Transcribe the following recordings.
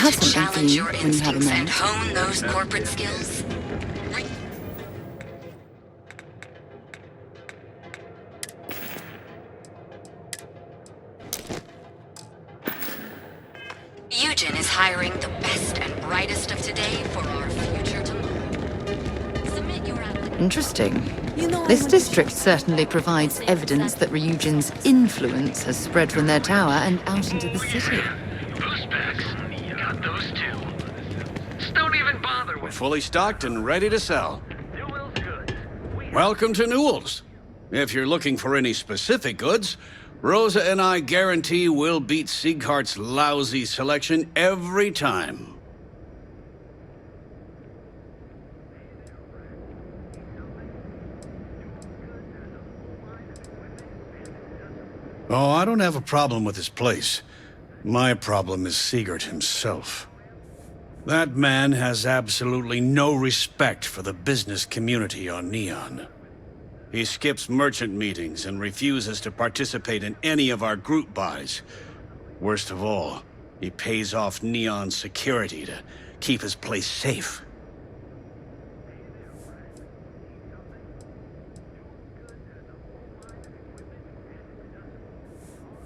have to something for challenge you your when you have a instincts and moment. hone those corporate skills? Eugen is hiring the best and brightest of today for our future tomorrow. Submit your application. Interesting. You know, This district certainly provides evidence that Ryujin's influence has spread from their tower and out into the city. Boost packs. You got those too. Just don't even bother We're with fully stocked and ready to sell. Newell's goods. Welcome to Newell's. If you're looking for any specific goods, Rosa and I guarantee we'll beat Sieghart's lousy selection every time. Oh, I don't have a problem with his place. My problem is Siegert himself. That man has absolutely no respect for the business community on Neon. He skips merchant meetings and refuses to participate in any of our group buys. Worst of all, he pays off Neon's security to keep his place safe.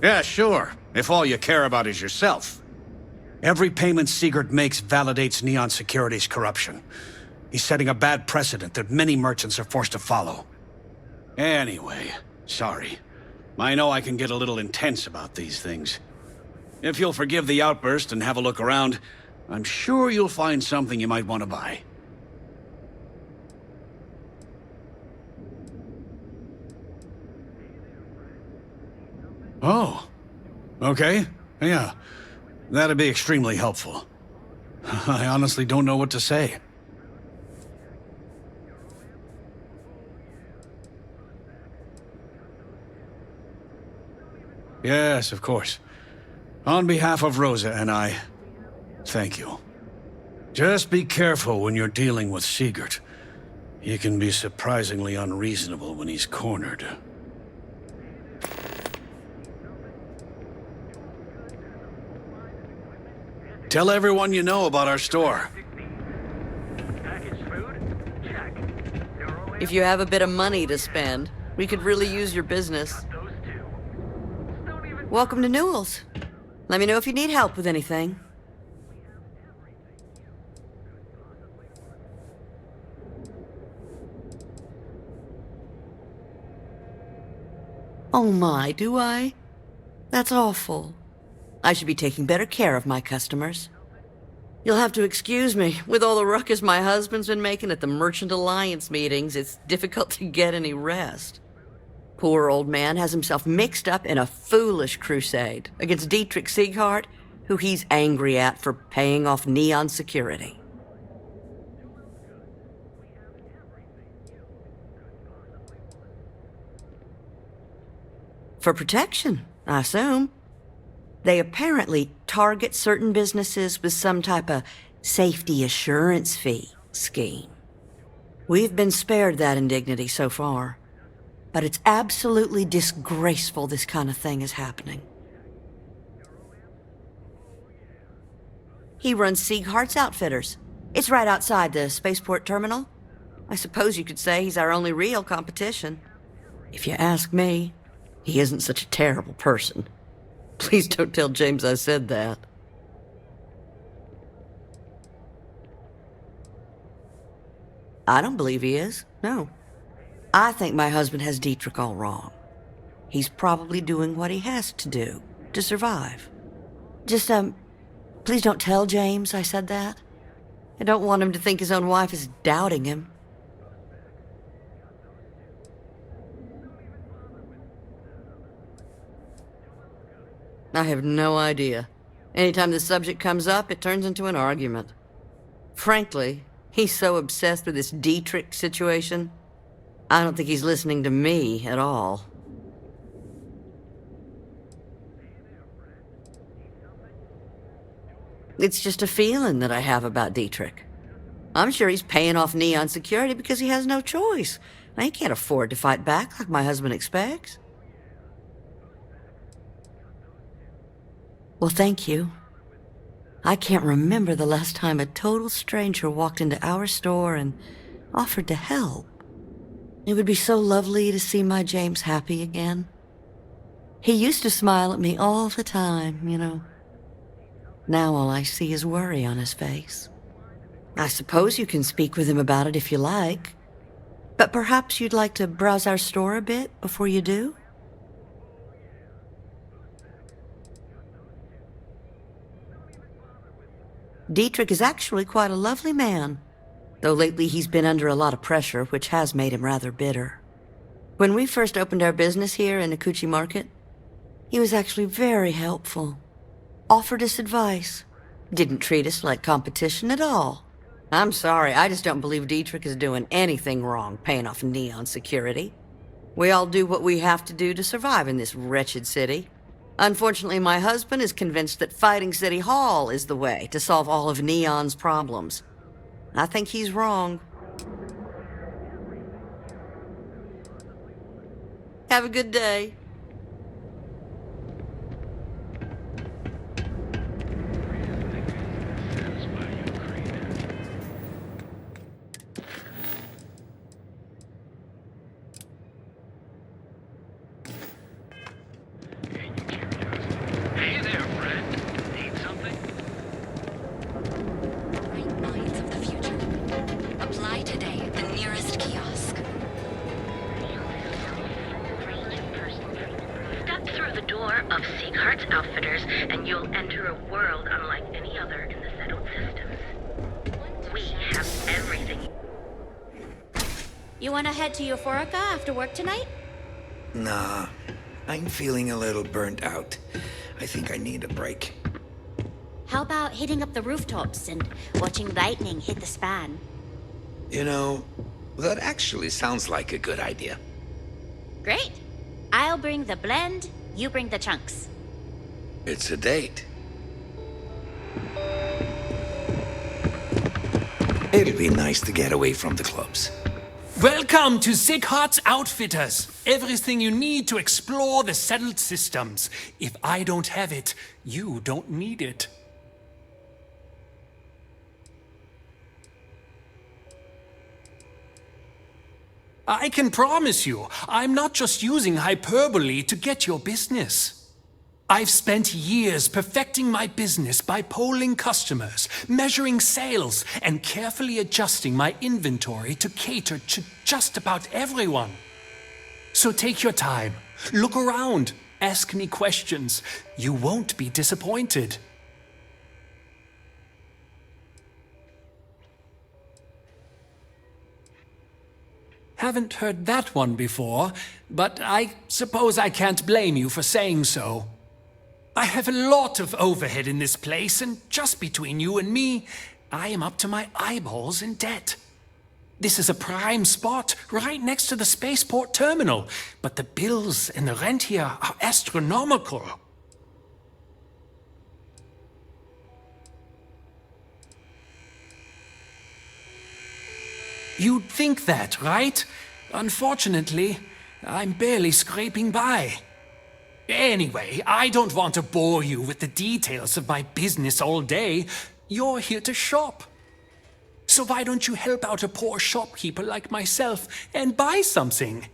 Yeah, sure, if all you care about is yourself. Every payment Siegert makes validates Neon Security's corruption. He's setting a bad precedent that many merchants are forced to follow. Anyway, sorry. I know I can get a little intense about these things. If you'll forgive the outburst and have a look around, I'm sure you'll find something you might want to buy. Oh, okay, yeah. That'd be extremely helpful. I honestly don't know what to say. Yes, of course. On behalf of Rosa and I, thank you. Just be careful when you're dealing with Siegert. He can be surprisingly unreasonable when he's cornered. Tell everyone you know about our store. Packaged food? Check. Euro If you have a bit of money to spend, we could really use your business. those two. Just don't even Welcome to Newell's. Let me know if you need help with anything. Oh my, do I? That's awful. I should be taking better care of my customers. You'll have to excuse me. With all the ruckus my husband's been making at the Merchant Alliance meetings, it's difficult to get any rest. Poor old man has himself mixed up in a foolish crusade against Dietrich Sieghart, who he's angry at for paying off Neon Security. For protection, I assume. They apparently target certain businesses with some type of safety assurance fee scheme. We've been spared that indignity so far, but it's absolutely disgraceful this kind of thing is happening. He runs Sieghart's Outfitters. It's right outside the spaceport terminal. I suppose you could say he's our only real competition. If you ask me, he isn't such a terrible person. Please don't tell James I said that. I don't believe he is, no. I think my husband has Dietrich all wrong. He's probably doing what he has to do to survive. Just, please don't tell James I said that. I don't want him to think his own wife is doubting him. I have no idea. Anytime the subject comes up, it turns into an argument. Frankly, he's so obsessed with this Dietrich situation, I don't think he's listening to me at all. It's just a feeling that I have about Dietrich. I'm sure he's paying off Neon Security because he has no choice. And he can't afford to fight back like my husband expects. Well, thank you. I can't remember the last time a total stranger walked into our store and offered to help. It would be so lovely to see my James happy again. He used to smile at me all the time, you know. Now all I see is worry on his face. I suppose you can speak with him about it if you like. But perhaps you'd like to browse our store a bit before you do? Dietrich is actually quite a lovely man, though lately he's been under a lot of pressure, which has made him rather bitter. When we first opened our business here in Akuchi Market, he was actually very helpful. Offered us advice. Didn't treat us like competition at all. I'm sorry, I just don't believe Dietrich is doing anything wrong paying off Neon security. We all do what we have to do to survive in this wretched city. Unfortunately, my husband is convinced that fighting City Hall is the way to solve all of Neon's problems. I think he's wrong. Have a good day. Hey there, friend. Need something? Great minds of the future. Apply today at the nearest kiosk. Step through the door of Sieghardt's Outfitters, and you'll enter a world unlike any other in the settled systems. We have everything. You wanna head to Euphorica after work tonight? Nah, I'm feeling a little burnt out. I think I need a break. How about hitting up the rooftops and watching lightning hit the span? You know, that actually sounds like a good idea. Great. I'll bring the blend, you bring the chunks. It's a date. It'll be nice to get away from the clubs. Welcome to Sieghardt's Outfitters. Everything you need to explore the settled systems. If I don't have it, you don't need it. I can promise you, I'm not just using hyperbole to get your business. I've spent years perfecting my business by polling customers, measuring sales, and carefully adjusting my inventory to cater to just about everyone. So take your time, look around, ask me questions. You won't be disappointed. Haven't heard that one before, but I suppose I can't blame you for saying so. I have a lot of overhead in this place, and just between you and me, I am up to my eyeballs in debt. This is a prime spot, right next to the spaceport terminal, but the bills and the rent here are astronomical. You'd think that, right? Unfortunately, I'm barely scraping by. Anyway, I don't want to bore you with the details of my business all day. You're here to shop. So why don't you help out a poor shopkeeper like myself and buy something?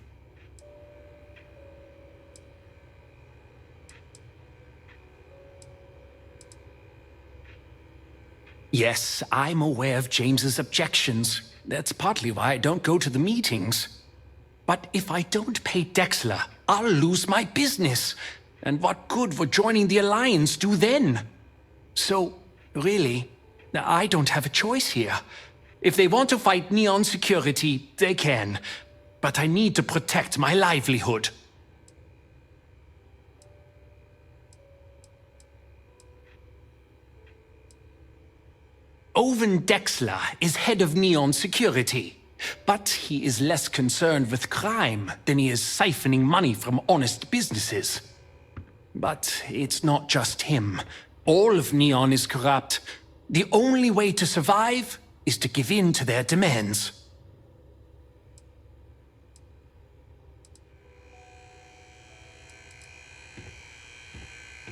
Yes, I'm aware of James's objections. That's partly why I don't go to the meetings. But if I don't pay Dexler, I'll lose my business. And what good would joining the Alliance do then? So, really, I don't have a choice here. If they want to fight Neon security, they can. But I need to protect my livelihood. Owen Dexler is head of Neon security. But he is less concerned with crime than he is siphoning money from honest businesses. But it's not just him. All of Neon is corrupt. The only way to survive is to give in to their demands.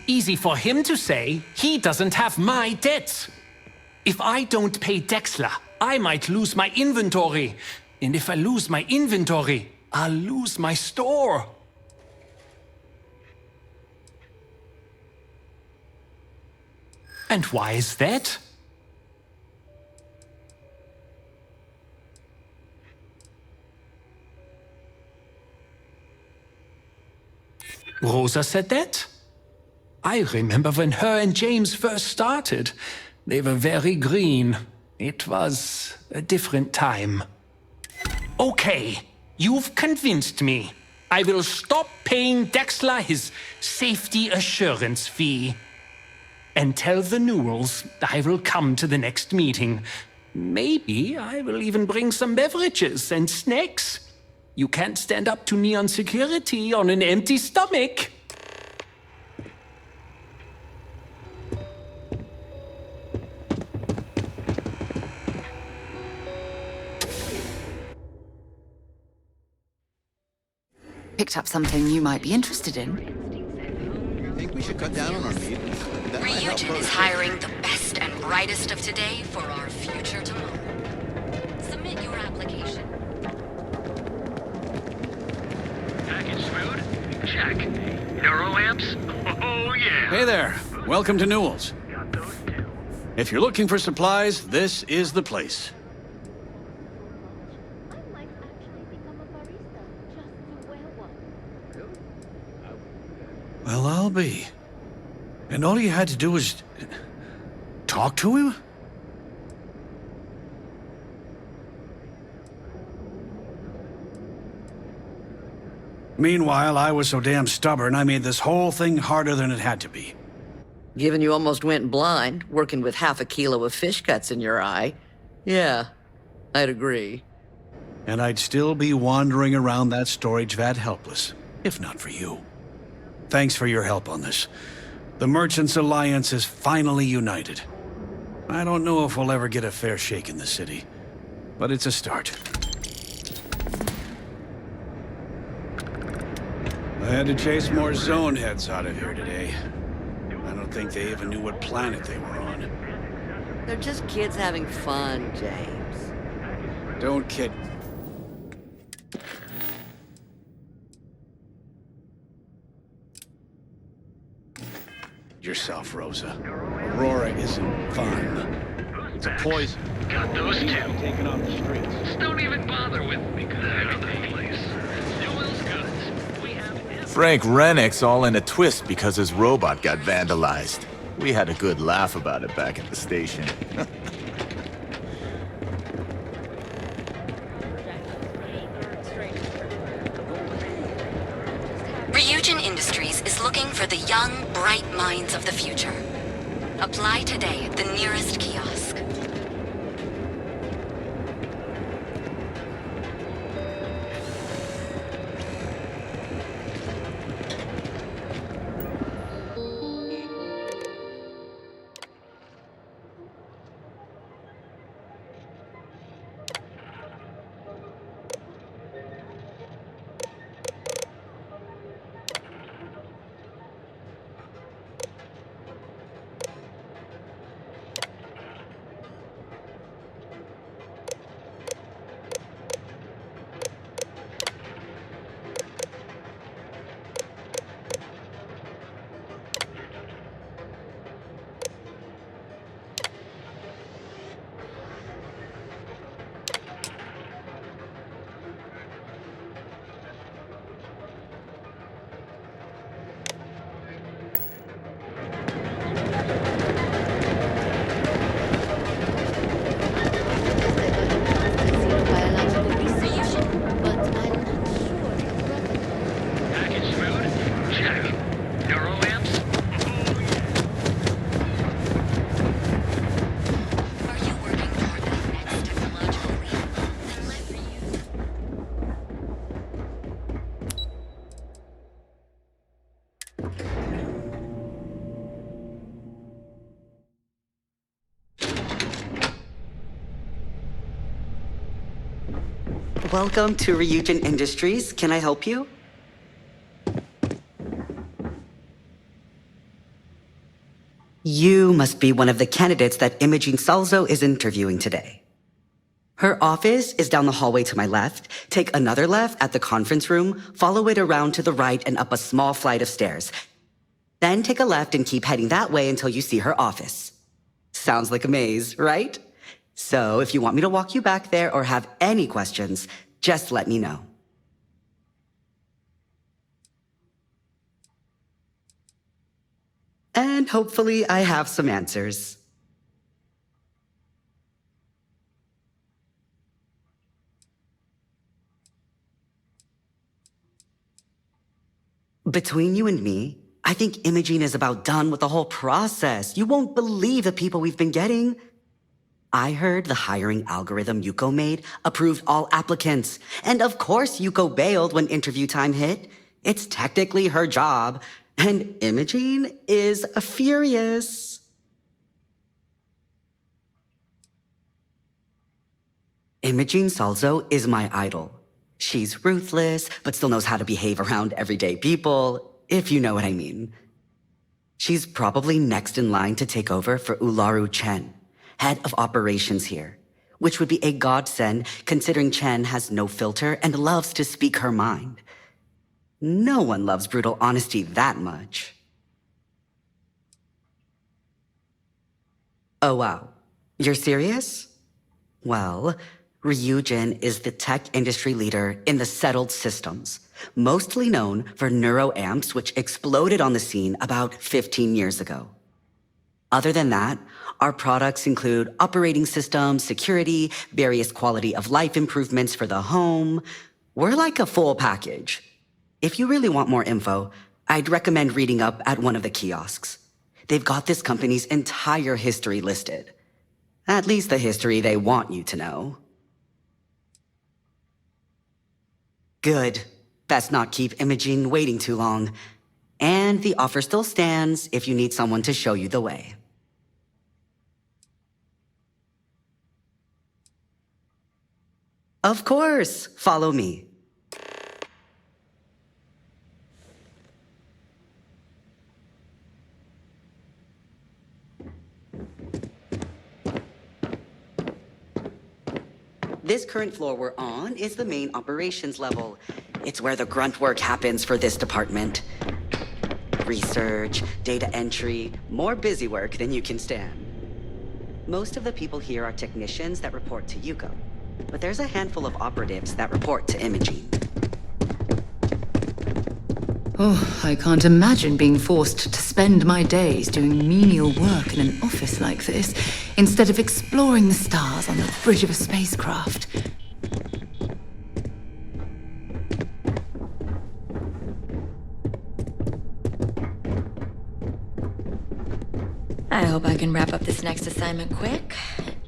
Easy for him to say. He doesn't have my debts. If I don't pay Dexler, I might lose my inventory. And if I lose my inventory, I'll lose my store. And why is that? Rosa said that? I remember when her and James first started. They were very green. It was a different time. Okay, you've convinced me. I will stop paying Dexler his safety assurance fee. And tell the Newells I will come to the next meeting. Maybe I will even bring some beverages and snacks. You can't stand up to Neon security on an empty stomach. Picked up something you might be interested in. Think we should cut down on our meetings? That might help Ryujin is us. hiring the best and brightest of today for our future tomorrow. Submit your application. Package food? Check. Neuroamps? Oh, yeah. Hey there. Welcome to Newell's. Got those two. If you're looking for supplies, this is the place. I might actually become a barista just to wear one. Well, I'll be. And all you had to do was talk to him? Meanwhile, I was so damn stubborn, I made this whole thing harder than it had to be. Given you almost went blind, working with half a kilo of fish cuts in your eye. Yeah, I'd agree. And I'd still be wandering around that storage vat helpless, if not for you. Thanks for your help on this. The Merchants Alliance is finally united. I don't know if we'll ever get a fair shake in the city, but it's a start. I had to chase more zone heads out of here today. I don't think they even knew what planet they were on. They're just kids having fun, James. Don't kid. Yourself, Rosa. Aurora isn't fun. It's a poison. Got those two. Taken off the streets. Just don't even bother with me, because I know that place. Newell's goods. We have Frank Rennick's all in a twist because his robot got vandalized. We had a good laugh about it back at the station. Ryujin Industries is looking for the young, bright minds of the future. Apply today at the nearest kiosk. package food? Check. Neuroamps? Are you working toward that next technological leap? Then let Ryujin. Welcome to Ryujin Industries. Can I help you? You must be one of the candidates that Imogene Salzo is interviewing today. Her office is down the hallway to my left. Take another left at the conference room, follow it around to the right and up a small flight of stairs. Then take a left and keep heading that way until you see her office. Sounds like a maze, right? So if you want me to walk you back there or have any questions, just let me know. And hopefully I have some answers. Between you and me, I think Imogene is about done with the whole process. You won't believe the people we've been getting. I heard the hiring algorithm Yuko made approved all applicants. And of course Yuko bailed when interview time hit. It's technically her job. And Imogene is furious. Imogene Salzo is my idol. She's ruthless, but still knows how to behave around everyday people, if you know what I mean. She's probably next in line to take over for Ularu Chen, head of operations here, which would be a godsend considering Chen has no filter and loves to speak her mind. No one loves brutal honesty that much. Oh wow, you're serious? Well, Ryujin is the tech industry leader in the settled systems, mostly known for neuroamps, which exploded on the scene about 15 years ago. Other than that, our products include operating systems, security, various quality of life improvements for the home. We're like a full package. If you really want more info, I'd recommend reading up at one of the kiosks. They've got this company's entire history listed. At least the history they want you to know. Good. Best not keep Imogene waiting too long. And the offer still stands if you need someone to show you the way. Of course, follow me. This current floor we're on is the main operations level. It's where the grunt work happens for this department. Research, data entry, more busy work than you can stand. Most of the people here are technicians that report to Yuko, but there's a handful of operatives that report to Imogene. Oh, I can't imagine being forced to spend my days doing menial work in an office like this, instead of exploring the stars on the bridge of a spacecraft. I hope I can wrap up this next assignment quick.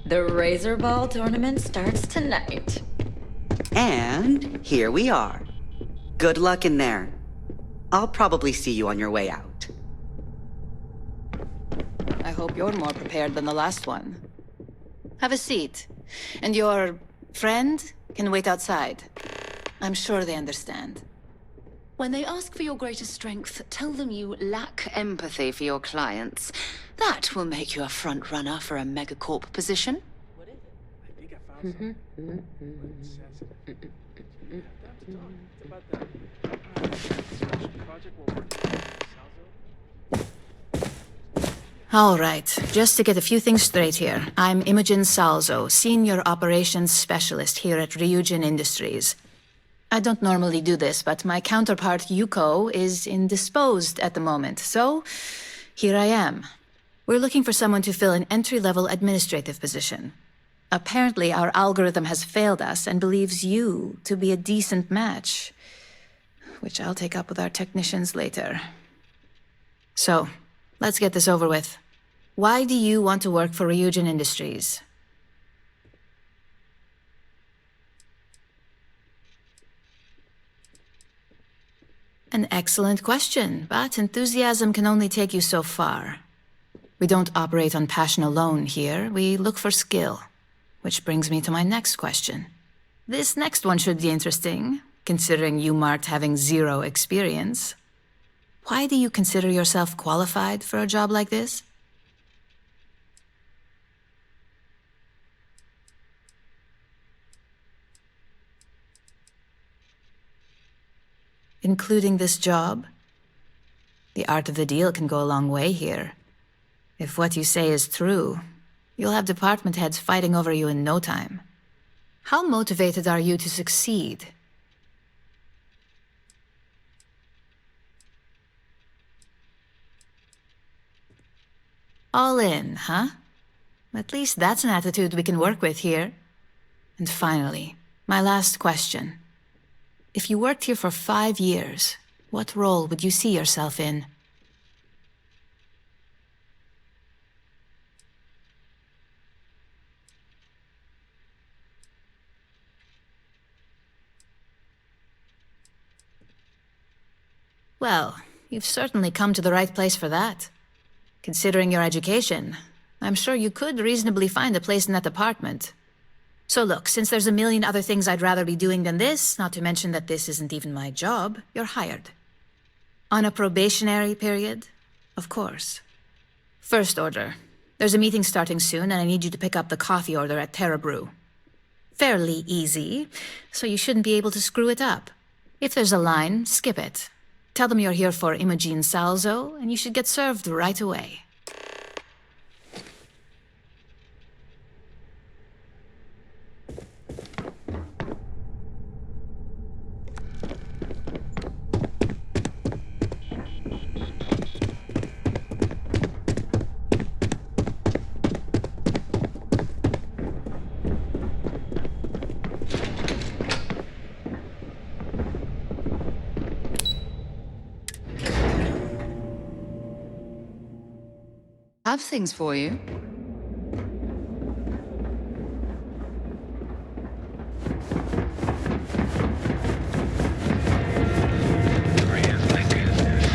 The Razor Ball tournament starts tonight. And here we are. Good luck in there. I'll probably see you on your way out. I hope you're more prepared than the last one. Have a seat. And your friend can wait outside. I'm sure they understand. When they ask for your greatest strength, tell them you lack empathy for your clients. That will make you a front runner for a megacorp position. All right, just to get a few things straight here. I'm Imogen Salzo, Senior Operations Specialist here at Ryujin Industries. I don't normally do this, but my counterpart Yuko is indisposed at the moment, so here I am. We're looking for someone to fill an entry-level administrative position. Apparently, our algorithm has failed us and believes you to be a decent match, which I'll take up with our technicians later. So, let's get this over with. Why do you want to work for Ryujin Industries? An excellent question, but enthusiasm can only take you so far. We don't operate on passion alone here, we look for skill. Which brings me to my next question. This next one should be interesting, considering you marked having 0 experience. Why do you consider yourself qualified for a job like this? Including this job? The art of the deal can go a long way here. If what you say is true, you'll have department heads fighting over you in no time. How motivated are you to succeed? All in, huh? At least that's an attitude we can work with here. And finally, my last question. If you worked here for 5 years, what role would you see yourself in? Well, you've certainly come to the right place for that. Considering your education, I'm sure you could reasonably find a place in that department. So look, since there's a million other things I'd rather be doing than this, not to mention that this isn't even my job, you're hired. On a probationary period, of course. First order. There's a meeting starting soon, and I need you to pick up the coffee order at Terra Brew. Fairly easy, so you shouldn't be able to screw it up. If there's a line, skip it. Tell them you're here for Imogen Salzo, and you should get served right away. Have things for you.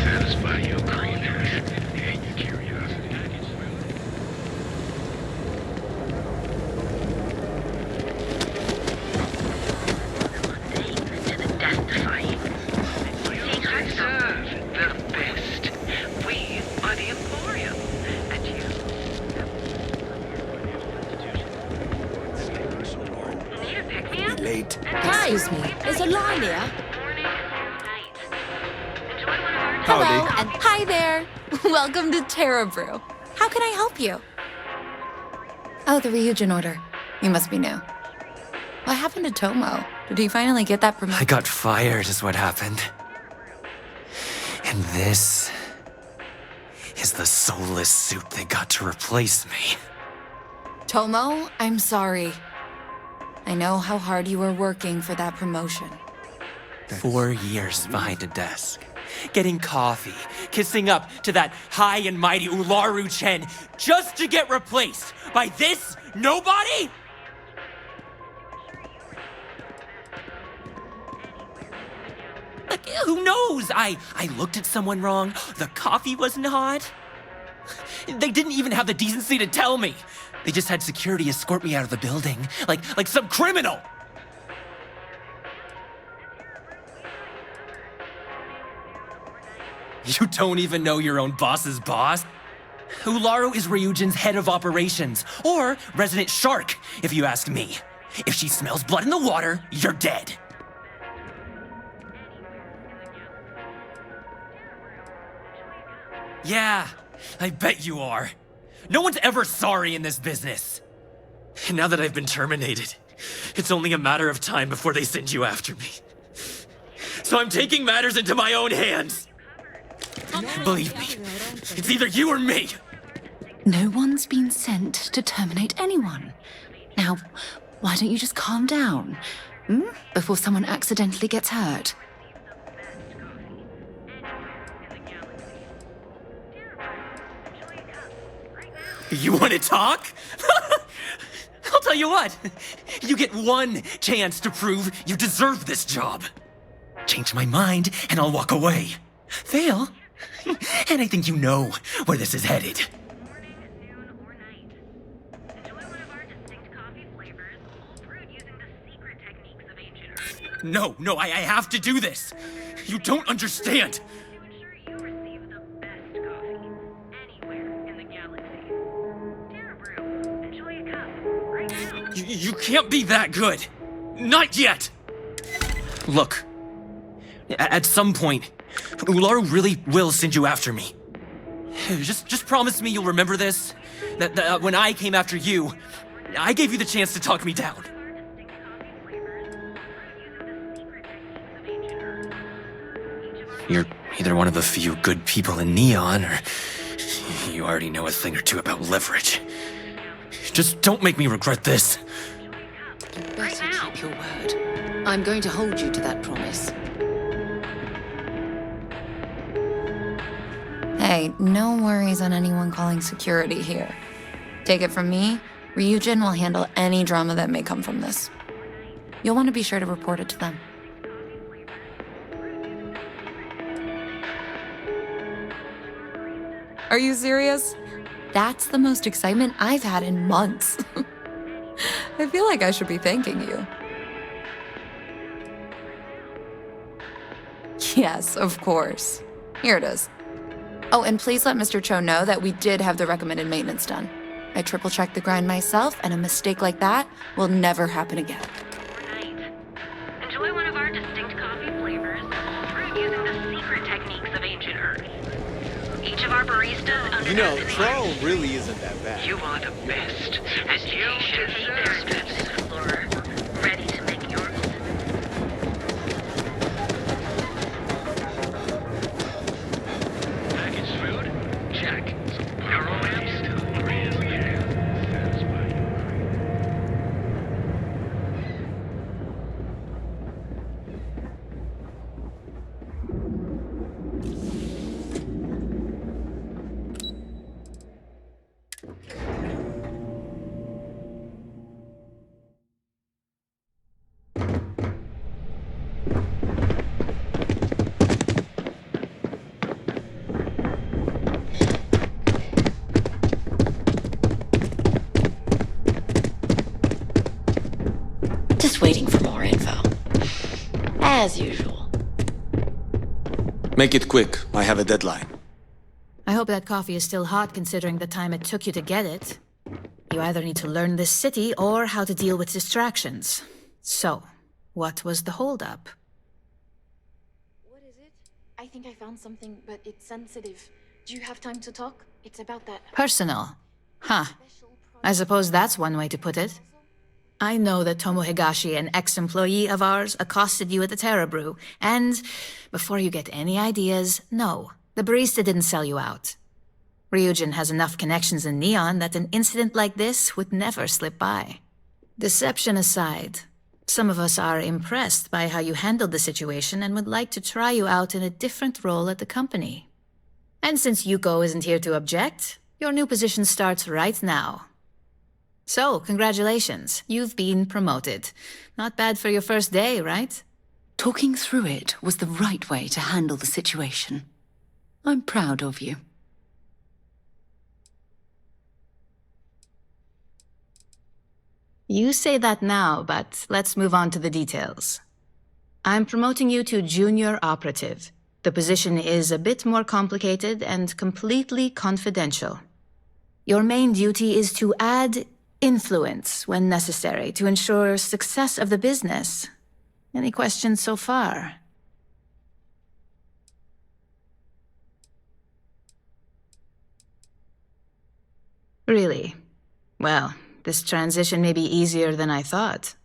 Satisfy your cravings and your curiosity. To the death-defying. Secrets Serve the best. We are the Emporium. And you. Need a pick-me-up? Late. Excuse me, is a line here? Howdy. Hello, and hi there. Welcome to Terra Brew. How can I help you? Oh, the Ryujin order. You must be new. What happened to Tomo? Did he finally get that promotion? I got fired is what happened. And this is the soulless suit they got to replace me. Tomo, I'm sorry. I know how hard you were working for that promotion. 4 years behind a desk, getting coffee, kissing up to that high and mighty Ularu Chen, just to get replaced by this nobody? Like, who knows? I looked at someone wrong, the coffee wasn't hot. They didn't even have the decency to tell me. They just had security escort me out of the building, like some criminal. You don't even know your own boss's boss? Ularu is Ryujin's head of operations, or resident shark, if you ask me. If she smells blood in the water, you're dead. Yeah, I bet you are. No one's ever sorry in this business. And now that I've been terminated, it's only a matter of time before they send you after me. So I'm taking matters into my own hands. Believe me, it's either you or me. No one's been sent to terminate anyone. Now, why don't you just calm down? Before someone accidentally gets hurt. You want to talk? I'll tell you what. You get one chance to prove you deserve this job. Change my mind, and I'll walk away. Fail, and I think you know where this is headed. No, I have to do this. You don't understand. You can't be that good. Not yet. Look, At some point, Ularu really will send you after me. Just promise me you'll remember this. That when I came after you, I gave you the chance to talk me down. You're either one of the few good people in Neon, or you already know a thing or two about leverage. Just don't make me regret this. You better keep your word. I'm going to hold you to that promise. Hey, no worries on anyone calling security here. Take it from me, Ryujin will handle any drama that may come from this. You'll want to be sure to report it to them. Are you serious? That's the most excitement I've had in months. I feel like I should be thanking you. Yes, of course. Here it is. Oh, and please let Mr. Cho know that we did have the recommended maintenance done. I triple-checked the grind myself, and a mistake like that will never happen again. Enjoy one of our distinct coffee flavors, brewed using the secret techniques of ancient Earth. Each of our baristas undergoes... You know, Troll really isn't that bad. You are the best, and you deserve it, explorer. Ready to make your own. Packaged food? Check. Neuroamps? Just waiting for more info. As usual. Make it quick. I have a deadline. I hope that coffee is still hot considering the time it took you to get it. You either need to learn this city or how to deal with distractions. So, what was the holdup? What is it? I think I found something, but it's sensitive. Do you have time to talk? It's about that... Personal. Huh. I suppose that's one way to put it. I know that Tomo Higashi, an ex-employee of ours, accosted you at the Terra Brew, and before you get any ideas, no, the barista didn't sell you out. Ryujin has enough connections in Neon that an incident like this would never slip by. Deception aside, some of us are impressed by how you handled the situation and would like to try you out in a different role at the company. And since Yuko isn't here to object, your new position starts right now. So, congratulations. You've been promoted. Not bad for your first day, right? Talking through it was the right way to handle the situation. I'm proud of you. You say that now, but let's move on to the details. I'm promoting you to junior operative. The position is a bit more complicated and completely confidential. Your main duty is to add influence when necessary to ensure success of the business. Any questions so far? Really? Well, this transition may be easier than I thought.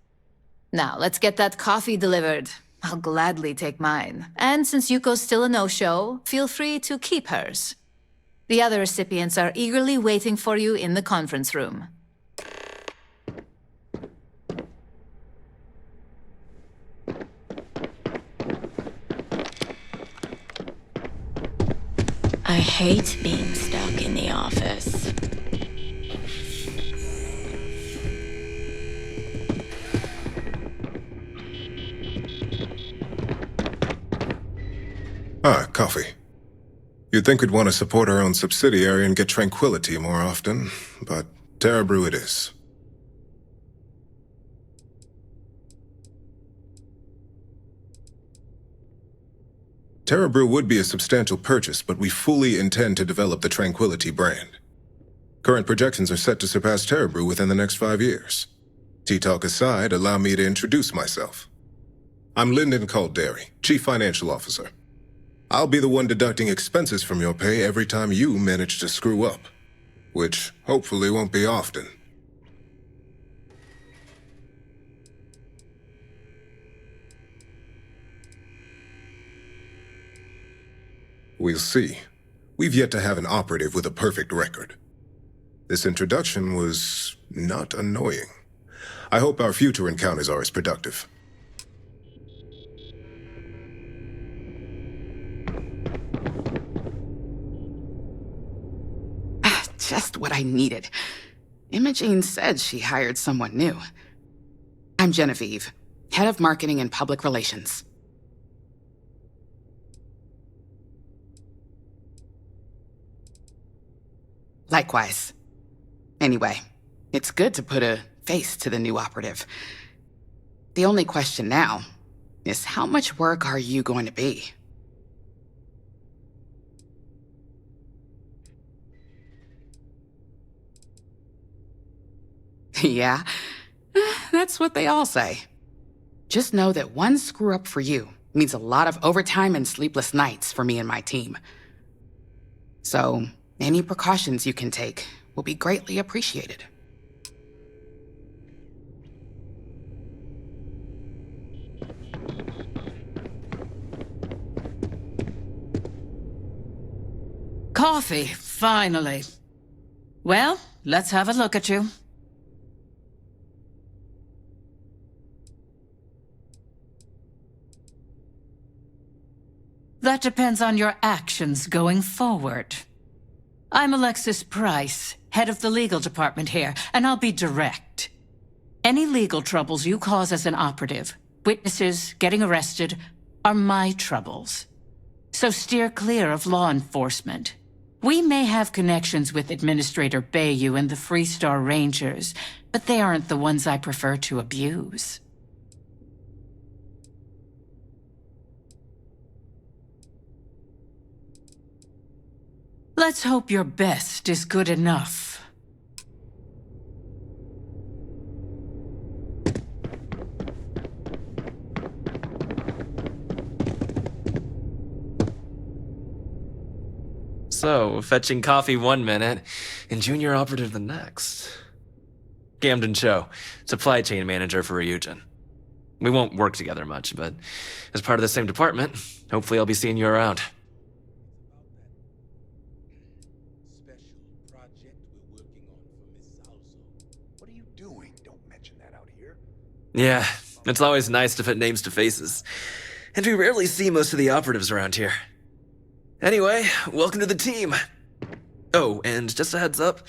Now, let's get that coffee delivered. I'll gladly take mine. And since Yuko's still a no-show, feel free to keep hers. The other recipients are eagerly waiting for you in the conference room. I hate being stuck in the office. Ah, coffee. You'd think we'd want to support our own subsidiary and get tranquility more often, but Terra Brew it is. Terra Brew would be a substantial purchase, but we fully intend to develop the Tranquility brand. Current projections are set to surpass Terra Brew within the next 5 years. Tea talk aside, allow me to introduce myself. I'm Lyndon Calderi, Chief Financial Officer. I'll be the one deducting expenses from your pay every time you manage to screw up. Which hopefully won't be often. We'll see. We've yet to have an operative with a perfect record. This introduction was not annoying. I hope our future encounters are as productive. Just what I needed. Imogene said she hired someone new. I'm Genevieve, Head of Marketing and Public Relations. Likewise. Anyway, it's good to put a face to the new operative. The only question now is how much work are you going to be? Yeah, that's what they all say. Just know that one screw-up for you means a lot of overtime and sleepless nights for me and my team. So, any precautions you can take will be greatly appreciated. Coffee, finally. Well, let's have a look at you. That depends on your actions going forward. I'm Alexis Price, head of the legal department here, and I'll be direct. Any legal troubles you cause as an operative, witnesses, getting arrested, are my troubles. So steer clear of law enforcement. We may have connections with Administrator Bayou and the Freestar Rangers, but they aren't the ones I prefer to abuse. Let's hope your best is good enough. So, fetching coffee one minute, and junior operative the next. Camden Cho, supply chain manager for Ryujin. We won't work together much, but as part of the same department, hopefully I'll be seeing you around. Yeah, it's always nice to put names to faces. And we rarely see most of the operatives around here. Anyway, welcome to the team. Oh, and just a heads up,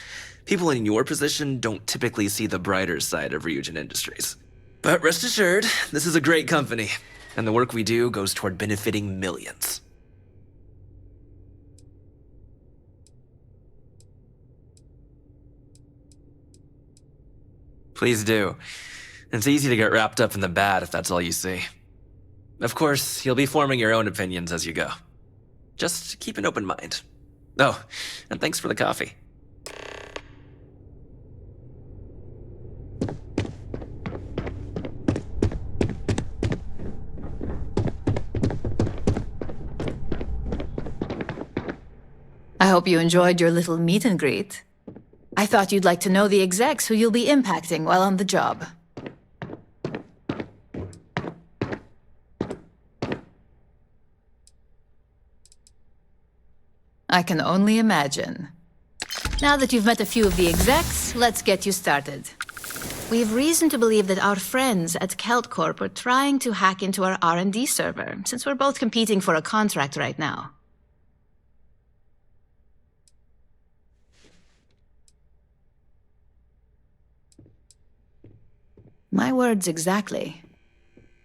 people in your position don't typically see the brighter side of Ryujin Industries. But rest assured, this is a great company, and the work we do goes toward benefiting millions. Please do. It's easy to get wrapped up in the bad if that's all you see. Of course, you'll be forming your own opinions as you go. Just keep an open mind. Oh, and thanks for the coffee. I hope you enjoyed your little meet and greet. I thought you'd like to know the execs who you'll be impacting while on the job. I can only imagine. Now that you've met a few of the execs, let's get you started. We have reason to believe that our friends at Kelt Corp are trying to hack into our R&D server, since we're both competing for a contract right now. My words exactly.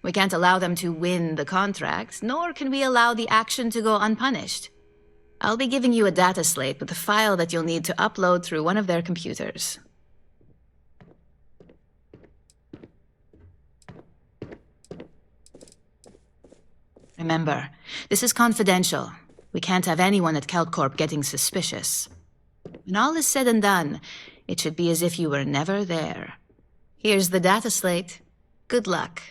We can't allow them to win the contract, nor can we allow the action to go unpunished. I'll be giving you a data slate with a file that you'll need to upload through one of their computers. Remember, this is confidential. We can't have anyone at Kelt Corp getting suspicious. When all is said and done, it should be as if you were never there. Here's the data slate. Good luck.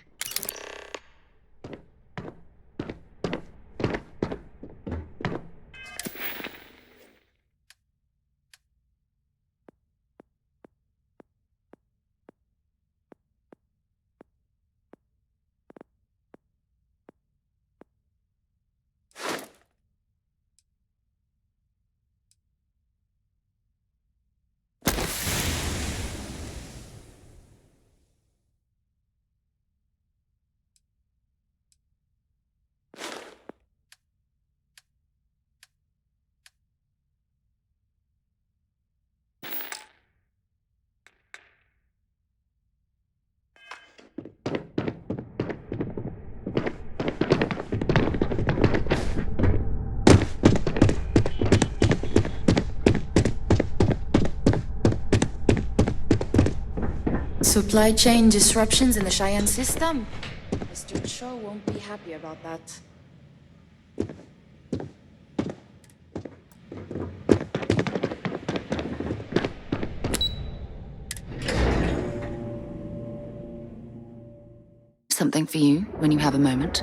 Supply chain disruptions in the Cheyenne system? Mr. Cho won't be happy about that. Something for you when you have a moment.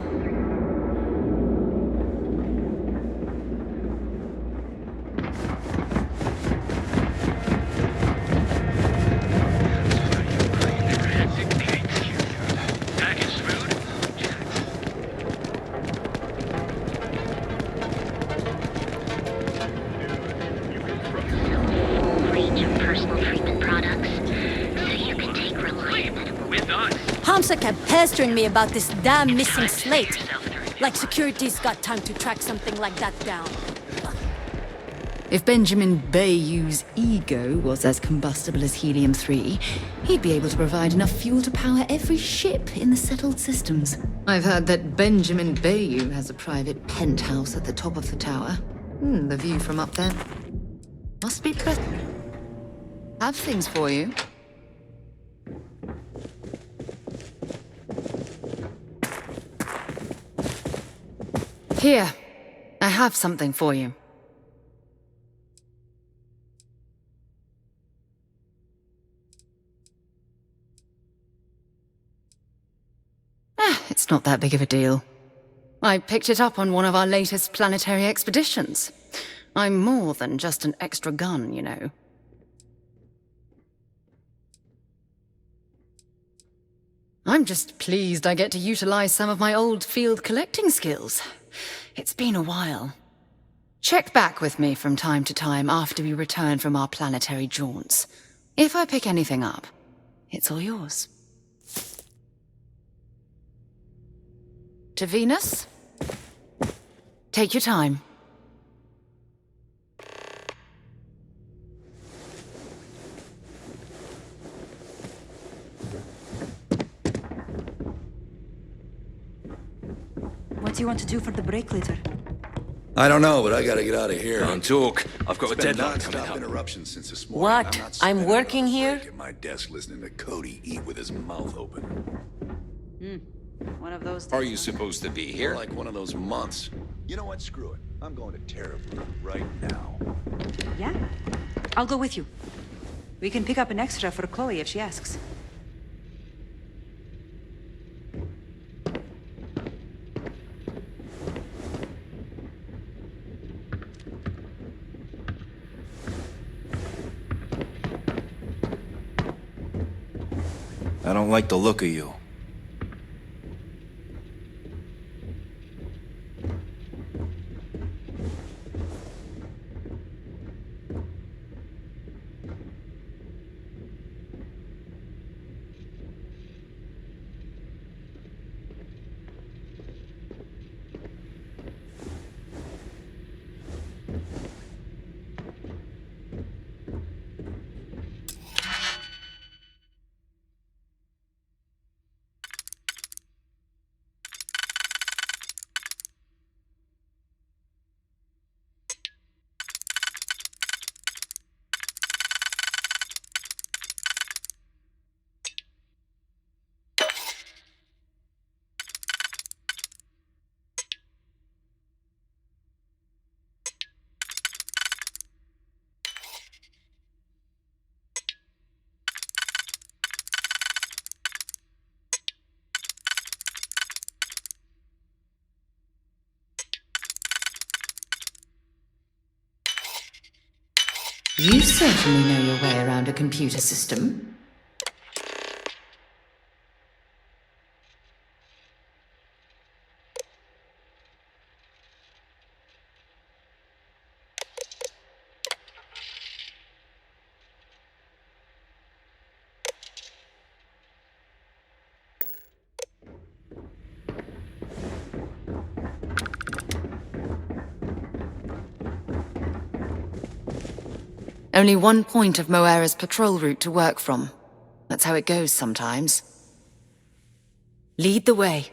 Hamsa kept pestering me about this damn missing slate. Like security's got time to track something like that down. If Benjamin Bayou's ego was as combustible as helium-3, he'd be able to provide enough fuel to power every ship in the settled systems. I've heard that Benjamin Bayou has a private penthouse at the top of the tower. The view from up there must be have things for you. Here, I have something for you. It's not that big of a deal. I picked it up on one of our latest planetary expeditions. I'm more than just an extra gun, you know. I'm just pleased I get to utilize some of my old field collecting skills. It's been a while. Check back with me from time to time after we return from our planetary jaunts. If I pick anything up, it's all yours. To Venus? Take your time. What do you want to do for the break later? I don't know, but I gotta get out of here. Don't talk. I've got a deadline coming Non-stop up. interruptions since this morning. What? I'm working here? At my desk listening to Cody eat with his mouth open. One of those Are you supposed to be here? Like one of those months. You know what? Screw it. I'm going to Terrabrew right now. Yeah? I'll go with you. We can pick up an extra for Chloe if she asks. I don't like the look of you. You certainly know your way around a computer system. Only one point of Moera's patrol route to work from. That's how it goes sometimes. Lead the way.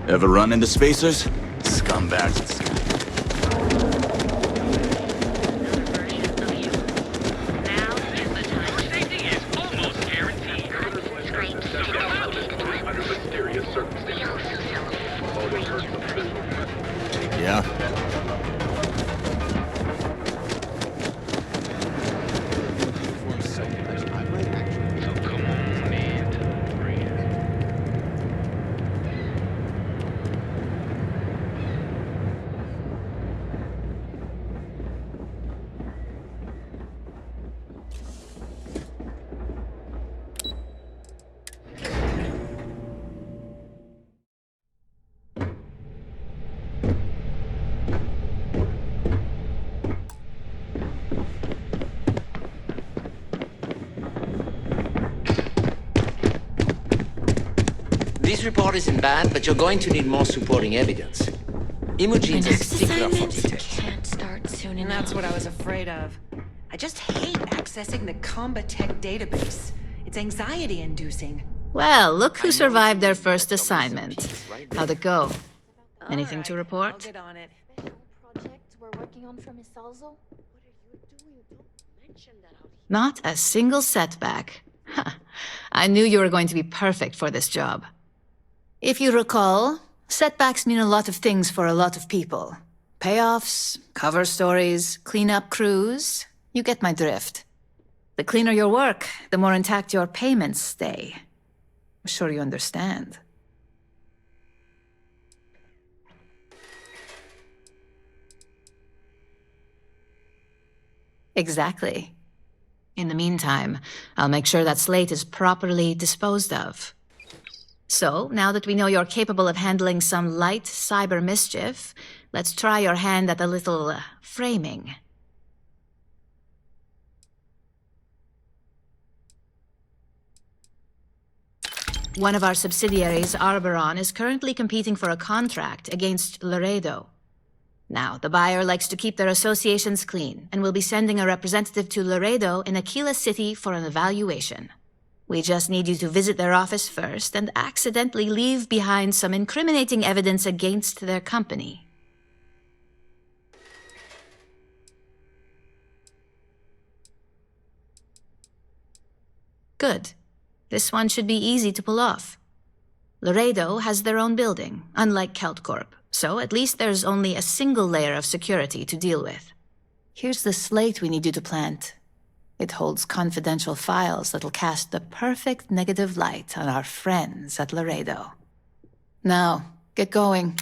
Ever run into spacers? Scumbags. Yeah? This report isn't bad, but you're going to need more supporting evidence. Imogene's a stickler for details. Can't start soon enough. And that's what I was afraid of. I just hate accessing the Combatech database. It's anxiety-inducing. Well, look who survived their first assignment. How'd it go? Anything to report? Project we're working on for Miss Salzo? What are you doing? Don't mention that out here. Not a single setback. I knew you were going to be perfect for this job. If you recall, setbacks mean a lot of things for a lot of people. Payoffs, cover stories, cleanup crews. You get my drift. The cleaner your work, the more intact your payments stay. I'm sure you understand. Exactly. In the meantime, I'll make sure that slate is properly disposed of. So, now that we know you're capable of handling some light cyber mischief, let's try your hand at a little framing. One of our subsidiaries, Arboron, is currently competing for a contract against Laredo. Now, the buyer likes to keep their associations clean, and will be sending a representative to Laredo in Aquila City for an evaluation. We just need you to visit their office first and accidentally leave behind some incriminating evidence against their company. Good. This one should be easy to pull off. Laredo has their own building, unlike KeltCorp, so at least there's only a single layer of security to deal with. Here's the slate we need you to plant. It holds confidential files that'll cast the perfect negative light on our friends at Laredo. Now, get going.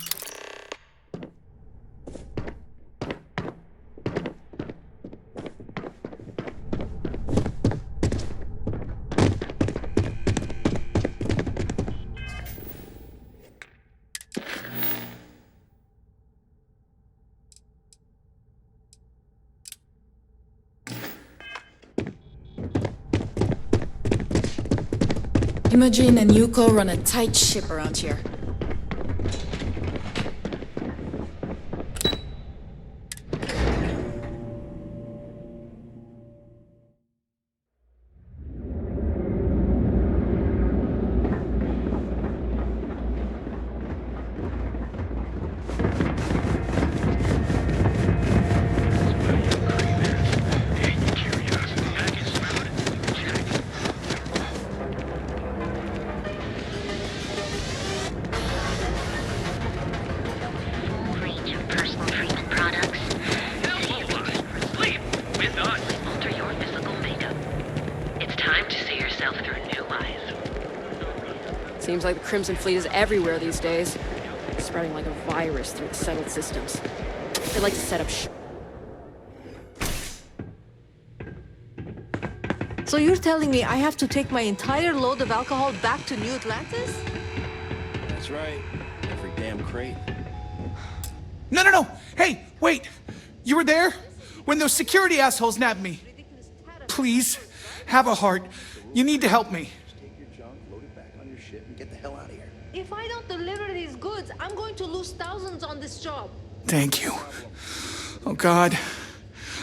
Imogen and Yuko run a tight ship around here. Seems like the Crimson Fleet is everywhere these days, spreading like a virus through the settled systems. They like to set up So you're telling me I have to take my entire load of alcohol back to New Atlantis? That's right. Every damn crate. No! Hey, wait! You were there? When those security assholes nabbed me. Please, have a heart. You need to help me. Get the hell out of here. If I don't deliver these goods, I'm going to lose thousands on this job. Thank you. Oh, God.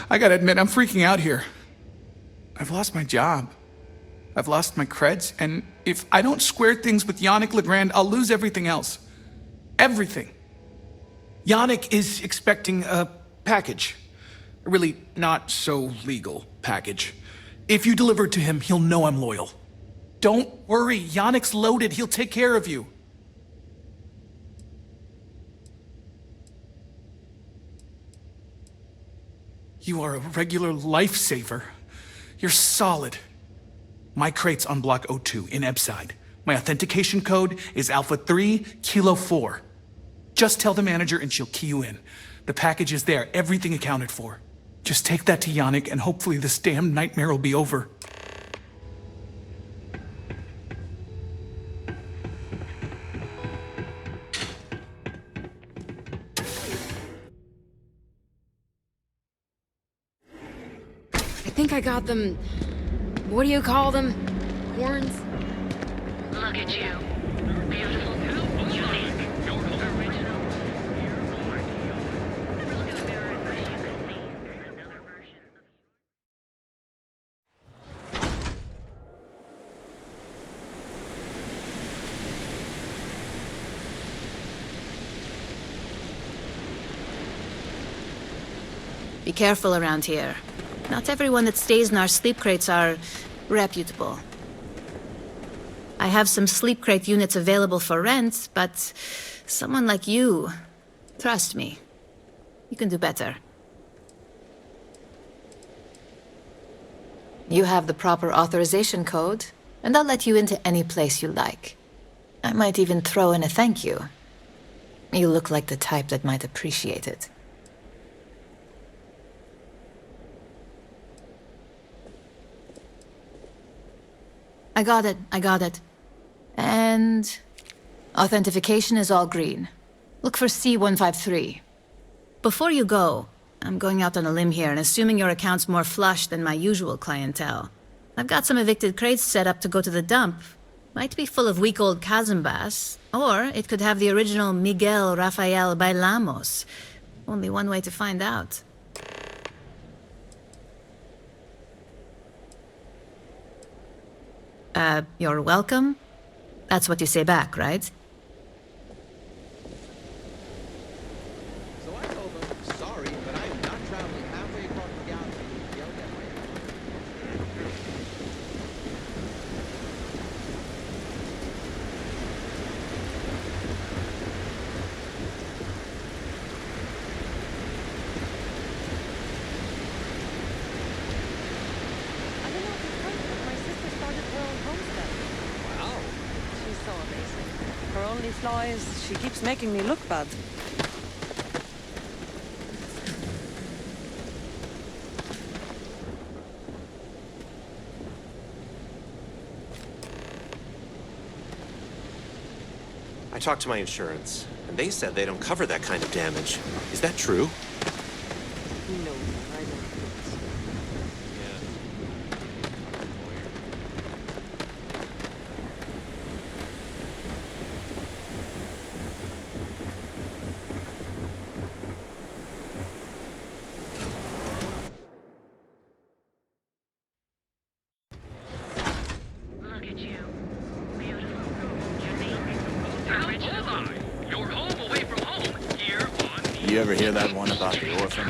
I gotta admit, I'm freaking out here. I've lost my job. I've lost my creds, and if I don't square things with Yannick Legrand, I'll lose everything else. Everything. Yannick is expecting a package. A really not so legal package. If you deliver it to him, he'll know I'm loyal. Don't worry, Yannick's loaded. He'll take care of you. You are a regular lifesaver. You're solid. My crate's on Block O2 in Ebside. My authentication code is Alpha 3 Kilo 4. Just tell the manager and she'll key you in. The package is there, everything accounted for. Just take that to Yannick and hopefully this damn nightmare will be over. I think I got them... What do you call them? Horns? Look at you. Beautiful, unique, original. Be careful around here. Not everyone that stays in our sleep crates are reputable. I have some sleep crate units available for rent, but someone like you, trust me, you can do better. You have the proper authorization code, and I'll let you into any place you like. I might even throw in a thank you. You look like the type that might appreciate it. I got it. And... authentication is all green. Look for C153. Before you go, I'm going out on a limb here and assuming your account's more flush than my usual clientele. I've got some evicted crates set up to go to the dump. Might be full of week-old Kazambas, or it could have the original Miguel Rafael Bailamos. Only one way to find out. You're welcome? That's what you say back, right? So I told them, sorry, but I am not traveling halfway across the galaxy to yell at my Flies. She keeps making me look bad. I talked to my insurance, and they said they don't cover that kind of damage. Is that true? No, I don't think so. You ever hear that one about the orphan?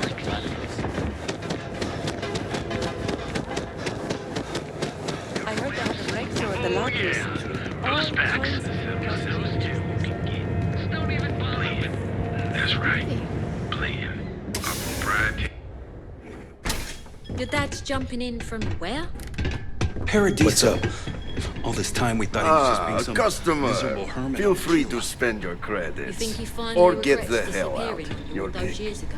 I heard they had a breakthrough at the lab recently. Those facts. Those two. Don't even believe. That's right. Playing. Propriety. Your dad's jumping in from where? Paradise. What's up? All this time we thought he was just being some customer. miserable hermit. Feel free to spend your credits. You think he finally or get the regrets hell out. disappearing on you Your all those pick. years ago?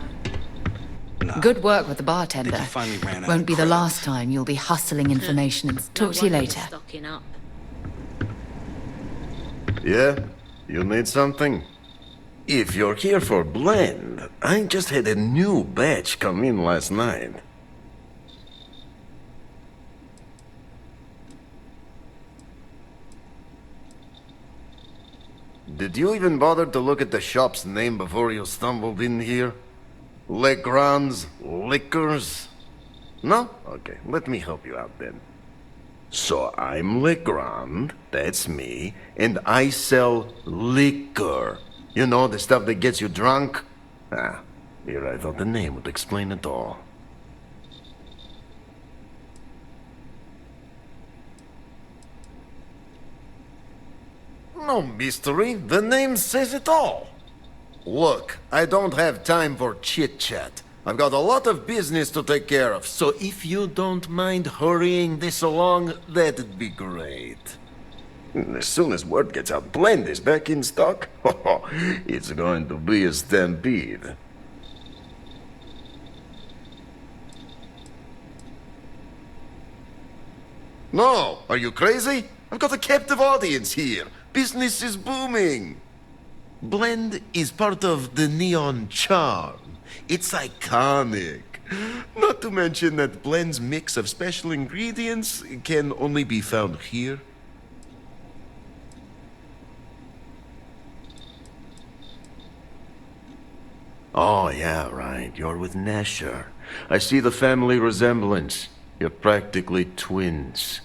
Good work with the bartender. Think he finally ran out Won't of be the credits. last time you'll be hustling information. Talk to you later. Stocking up. Yeah? You need something? If you're here for blend, I just had a new batch come in last night. Did you even bother to look at the shop's name before you stumbled in here? Legrand's Liquors? No? Okay, let me help you out then. So I'm Legrand, that's me, and I sell liquor. You know, the stuff that gets you drunk? Ah, here I thought the name would explain it all. No mystery, the name says it all. Look, I don't have time for chit-chat. I've got a lot of business to take care of, so if you don't mind hurrying this along, that'd be great. As soon as word gets out Blend is back in stock, it's going to be a stampede. No, are you crazy? I've got a captive audience here. Business is booming. Blend is part of the neon charm. It's iconic. Not to mention that Blend's mix of special ingredients can only be found here. Oh, yeah, right. You're with Nesher. I see the family resemblance. You're practically twins.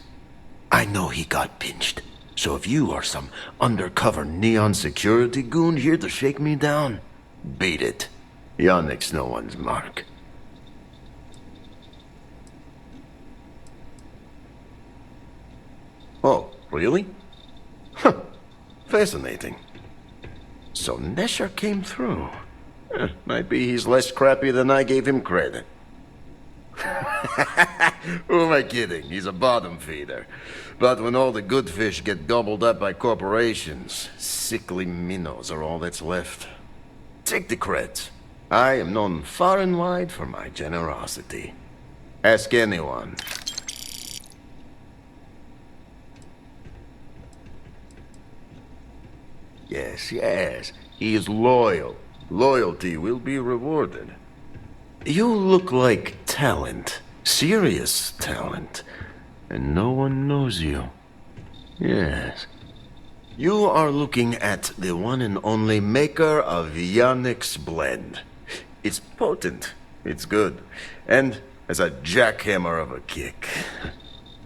I know he got pinched. So if you are some undercover neon security goon here to shake me down, beat it. Yannick's no one's mark. Oh, really? Huh. Fascinating. So Nesher came through. Might be he's less crappy than I gave him credit. Who am I kidding? He's a bottom feeder. But when all the good fish get gobbled up by corporations, sickly minnows are all that's left. Take the creds. I am known far and wide for my generosity. Ask anyone. Yes. He is loyal. Loyalty will be rewarded. You look like talent. Serious talent. And no one knows you. Yes. You are looking at the one and only maker of Yannick's blend. It's potent. It's good. And has a jackhammer of a kick.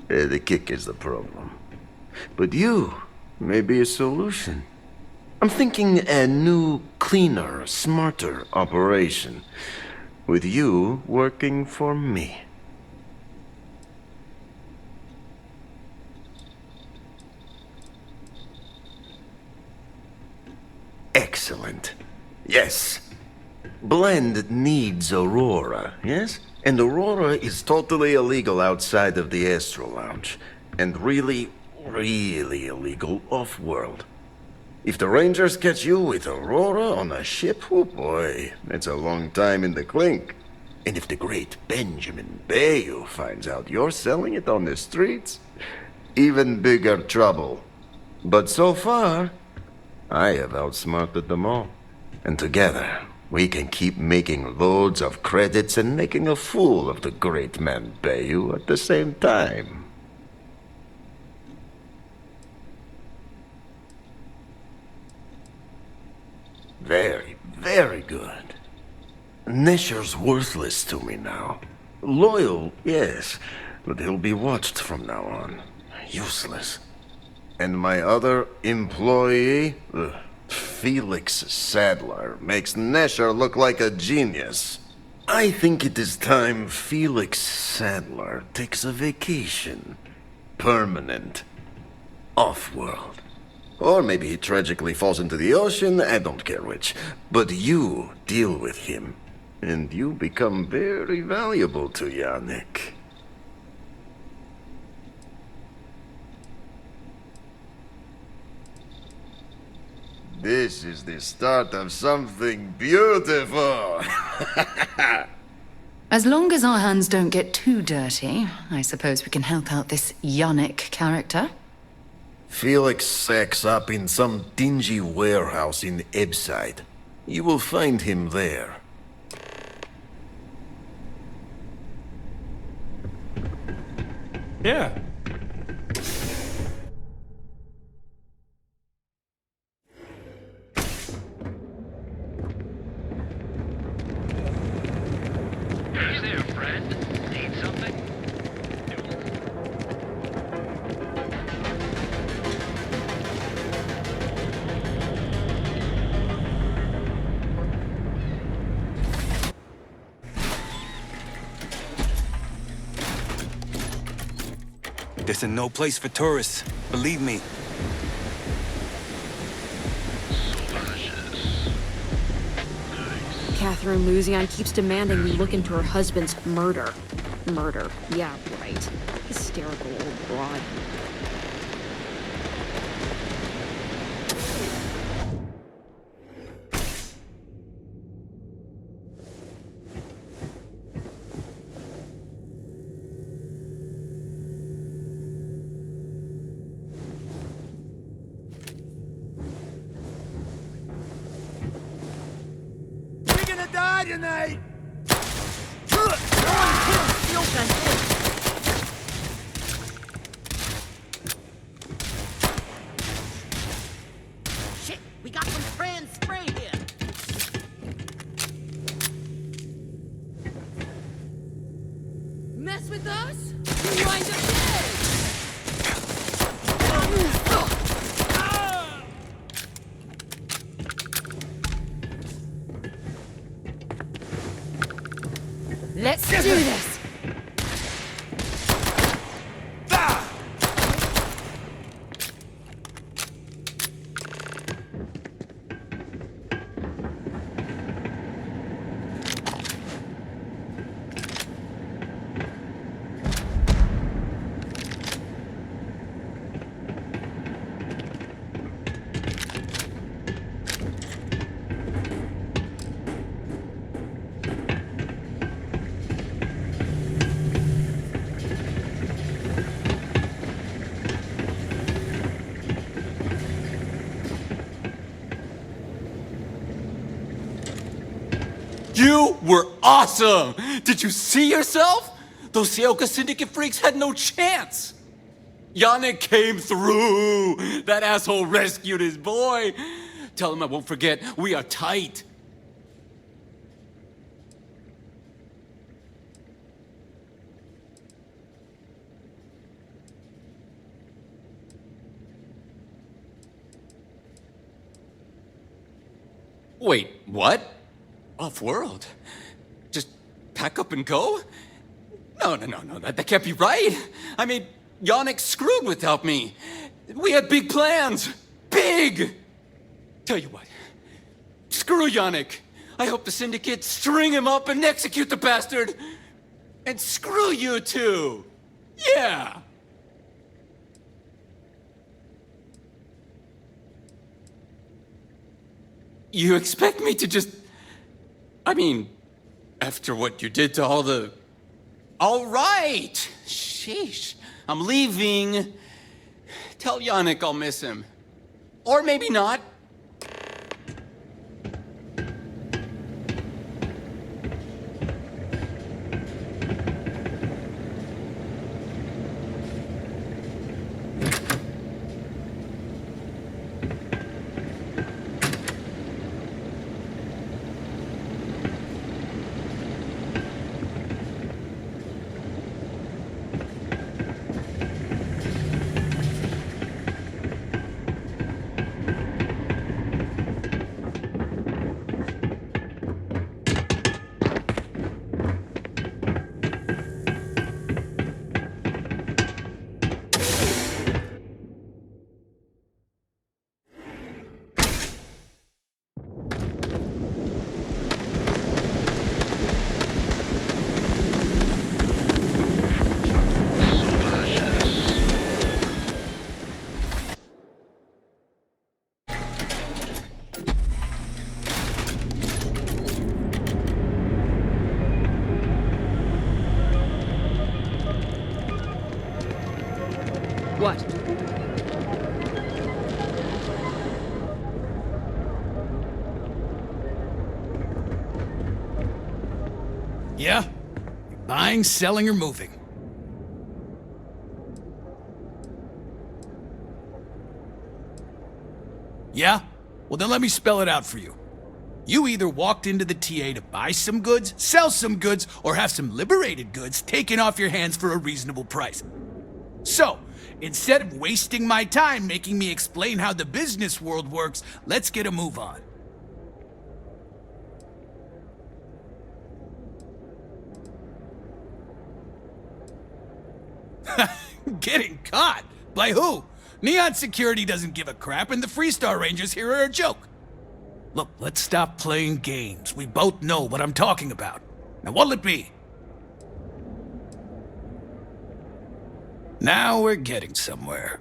The kick is the problem. But you may be a solution. I'm thinking a new, cleaner, smarter operation. With you working for me. Excellent. Yes. Blend needs Aurora, yes? And Aurora is totally illegal outside of the Astral Lounge. And really, really illegal off-world. If the Rangers catch you with Aurora on a ship, oh boy, that's a long time in the clink. And if the great Benjamin Bayou finds out you're selling it on the streets, even bigger trouble. But so far, I have outsmarted them all. And together, we can keep making loads of credits and making a fool of the great man Bayou at the same time. Very, very good. Nesher's worthless to me now. Loyal, yes, but he'll be watched from now on. Useless. And my other employee, Felix Sadler, makes Nesher look like a genius. I think it is time Felix Sadler takes a vacation. Permanent. Off-world. Or maybe he tragically falls into the ocean, I don't care which. But you deal with him, and you become very valuable to Yannick. This is the start of something beautiful. As long as our hands don't get too dirty, I suppose we can help out this Yannick character. Felix sacks up in some dingy warehouse in Ebside. You will find him there. Yeah. Hey there, friend. Need something? This is no place for tourists. Believe me. Catherine Luzian keeps demanding we look into her husband's murder. Murder. Yeah, right. Hysterical old broad. Tonight. Shit, we got some trans spray here. Mess with us? You wind up dead. Let's do this! You were awesome! Did you see yourself? Those Seoka Syndicate freaks had no chance! Yannick came through! That asshole rescued his boy! Tell him I won't forget, we are tight! Wait, what? Off-world? Just pack up and go? No, that can't be right. I mean, Yannick screwed without me. We had big plans. Big! Tell you what, screw Yannick. I hope the Syndicate string him up and execute the bastard. And screw you too. Yeah! You expect me to just... I mean, after what you did to all the... All right! Sheesh. I'm leaving. Tell Yannick I'll miss him. Or maybe not. What? Yeah? Buying, selling, or moving? Yeah? Well, then let me spell it out for you. You either walked into the TA to buy some goods, sell some goods, or have some liberated goods taken off your hands for a reasonable price. So, instead of wasting my time making me explain how the business world works, let's get a move on. Getting caught? By who? Neon Security doesn't give a crap, and the Freestar Rangers here are a joke. Look, let's stop playing games. We both know what I'm talking about. Now, what'll it be? Now we're getting somewhere.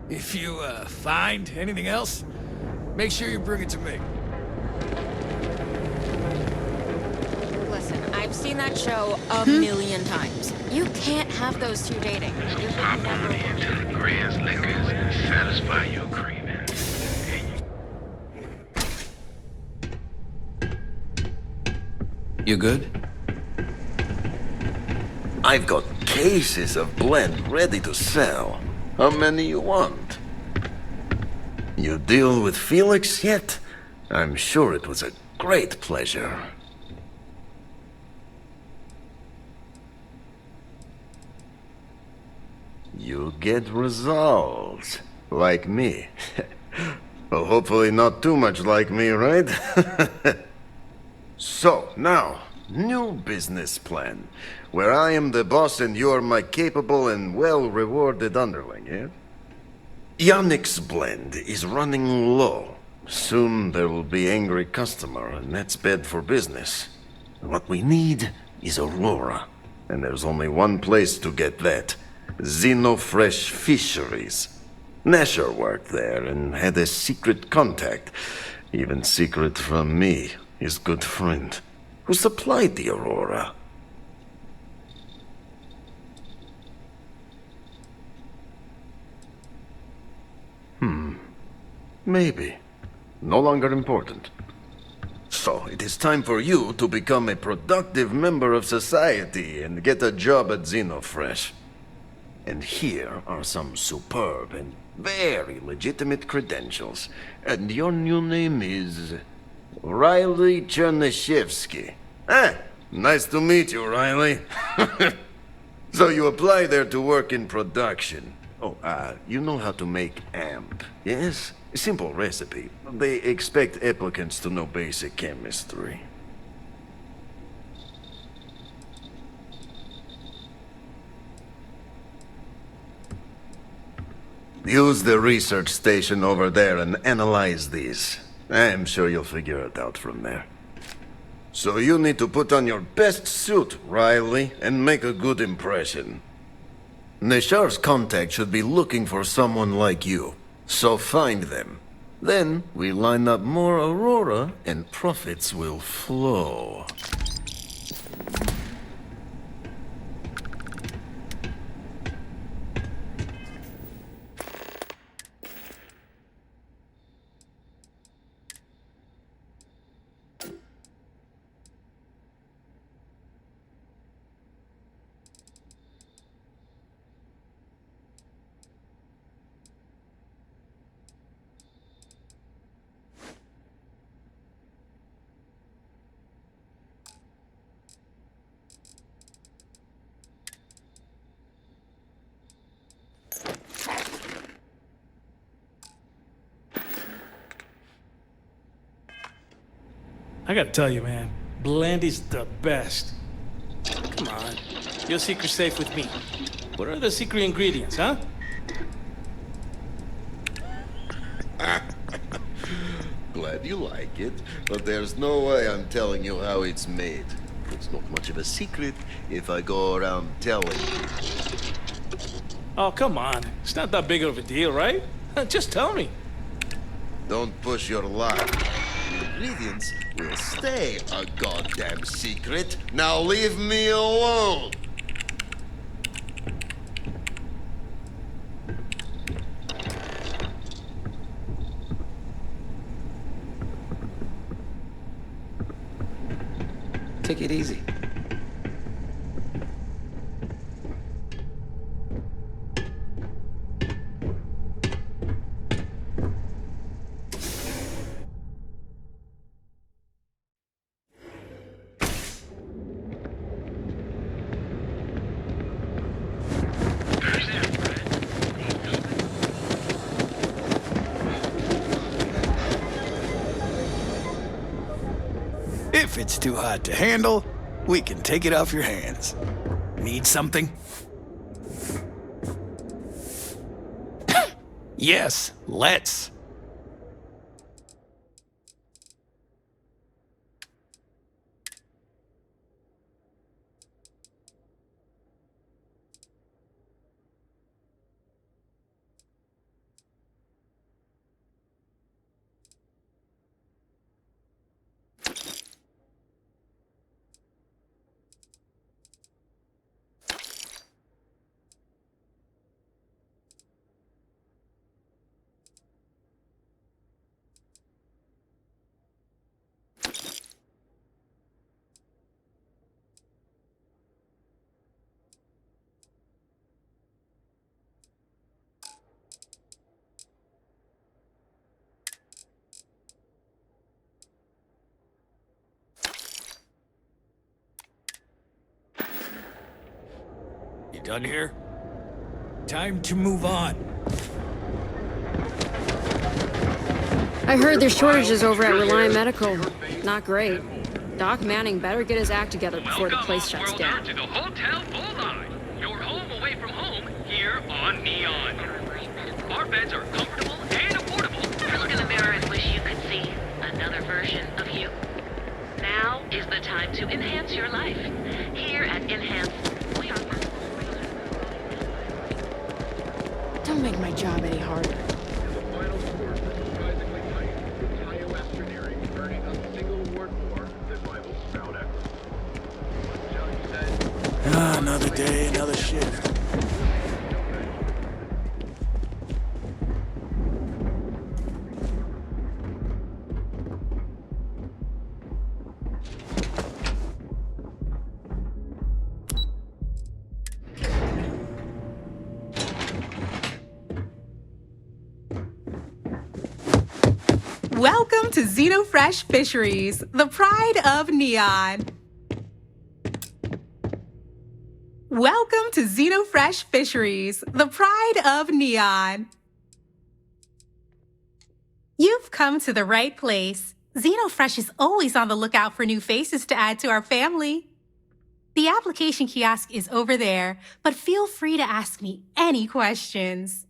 If you, find anything else, make sure you bring it to me. Listen, I've seen that show a million times. You can't have those two dating. You Pop money into the Grand's liquors and satisfy your cravings. You good? I've got cases of blend ready to sell. How many you want? You deal with Felix yet? I'm sure it was a great pleasure. You get results. Like me. Well, hopefully not too much like me, right? So, now, new business plan. Where I am the boss and you are my capable and well-rewarded underling, yeah? Yannick's blend is running low. Soon there will be angry customer, and that's bad for business. What we need is Aurora. And there's only one place to get that. Xenofresh Fisheries. Nasher worked there and had a secret contact. Even secret from me, his good friend, who supplied the Aurora. Maybe. No longer important. So, it is time for you to become a productive member of society and get a job at Xenofresh. And here are some superb and very legitimate credentials. And your new name is Riley Chernyshevsky. Nice to meet you, Riley. So you apply there to work in production. Oh, you know how to make amp, yes? Simple recipe. They expect applicants to know basic chemistry. Use the research station over there and analyze these. I'm sure you'll figure it out from there. So you need to put on your best suit, Riley, and make a good impression. Neshar's contact should be looking for someone like you. So find them. Then we line up more Aurora and profits will flow. I gotta tell you, man, blend is the best. Come on, your secret's safe with me. What are the secret ingredients, huh? glad you like it, but there's no way I'm telling you how it's made. It's not much of a secret if I go around telling people. Oh, come on. It's not that big of a deal, right? Just tell me. Don't push your luck. The ingredients will stay a goddamn secret. Now leave me alone! Take it easy. If it's too hot to handle, we can take it off your hands. Need something? Yes, let's. You done here? Time to move on. I heard there's shortages over at Reliant Medical. Not great. Doc Manning better get his act together before the place shuts down. To the Hotel Bullseye, your home away from home here on Neon. Our beds are comfortable and affordable. Look in the mirror and wish you could see another version of you. Now is the time to enhance your life. Here at Enhance, we are... Don't make my job any harder. Another day, another shift. Welcome to Xenofresh Fisheries, the pride of Neon. Welcome to Xenofresh Fisheries, the pride of Neon. You've come to the right place. Xenofresh is always on the lookout for new faces to add to our family. The application kiosk is over there, but feel free to ask me any questions.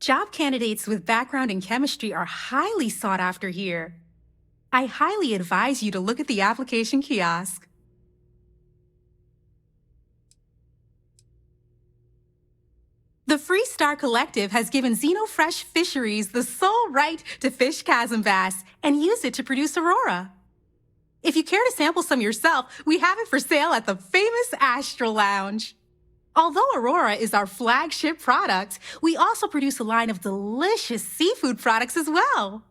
Job candidates with background in chemistry are highly sought after here. I highly advise you to look at the application kiosk. The Freestar Collective has given Xenofresh Fisheries the sole right to fish chasm bass and use it to produce Aurora. If you care to sample some yourself, we have it for sale at the famous Astral Lounge. Although Aurora is our flagship product, we also produce a line of delicious seafood products as well.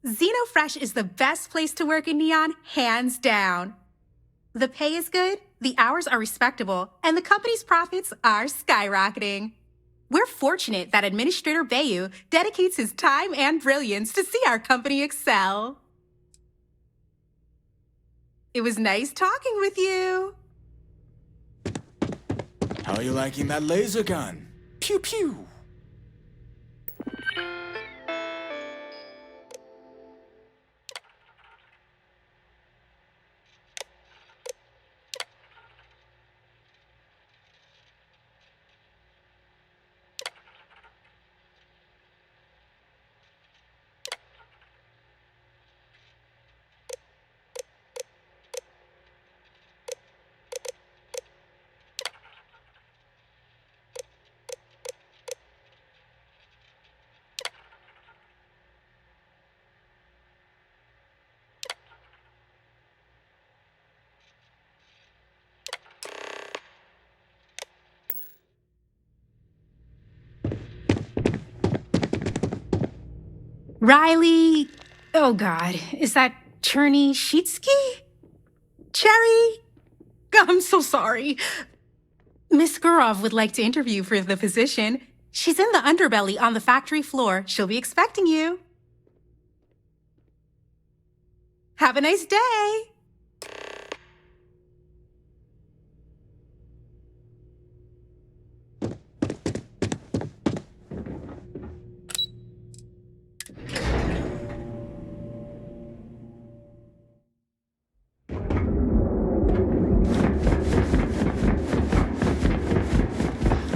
Xenofresh is the best place to work in Neon, hands down. The pay is good, the hours are respectable, and the company's profits are skyrocketing. We're fortunate that Administrator Bayou dedicates his time and brilliance to see our company excel. It was nice talking with you. How are you liking that laser gun? Pew pew. Riley... Oh God, is that Cherny-Sheetsky? Cherry? I'm so sorry. Miss Gurov would like to interview for the position. She's in the underbelly on the factory floor. She'll be expecting you. Have a nice day.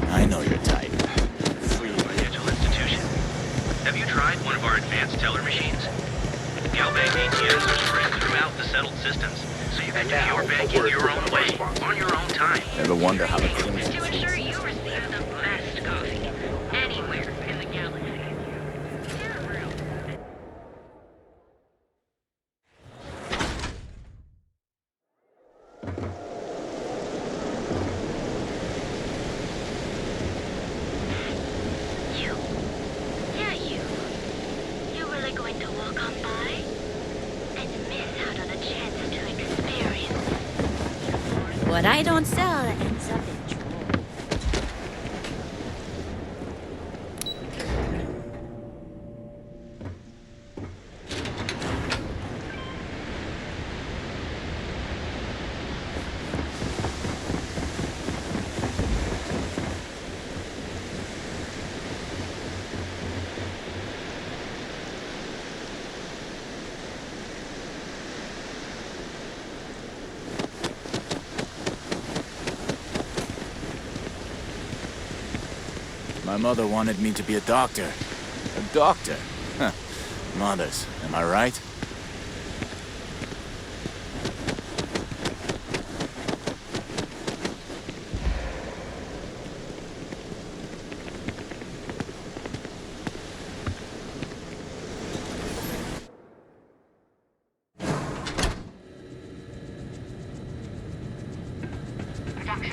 I know your type. Free financial institution. Have you tried one of our advanced teller machines? Galbank ATMs are spread throughout the settled systems, so you can do your banking your own way, on your own time. Ever wonder how the Crimson To ensure you receive the best coffee anywhere in the galaxy. You? Yeah, you. You're really going to walk on by and miss out on a chance to experience. What I don't sell ends up in trouble. My mother wanted me to be a doctor. A doctor? Huh. Mothers, am I right?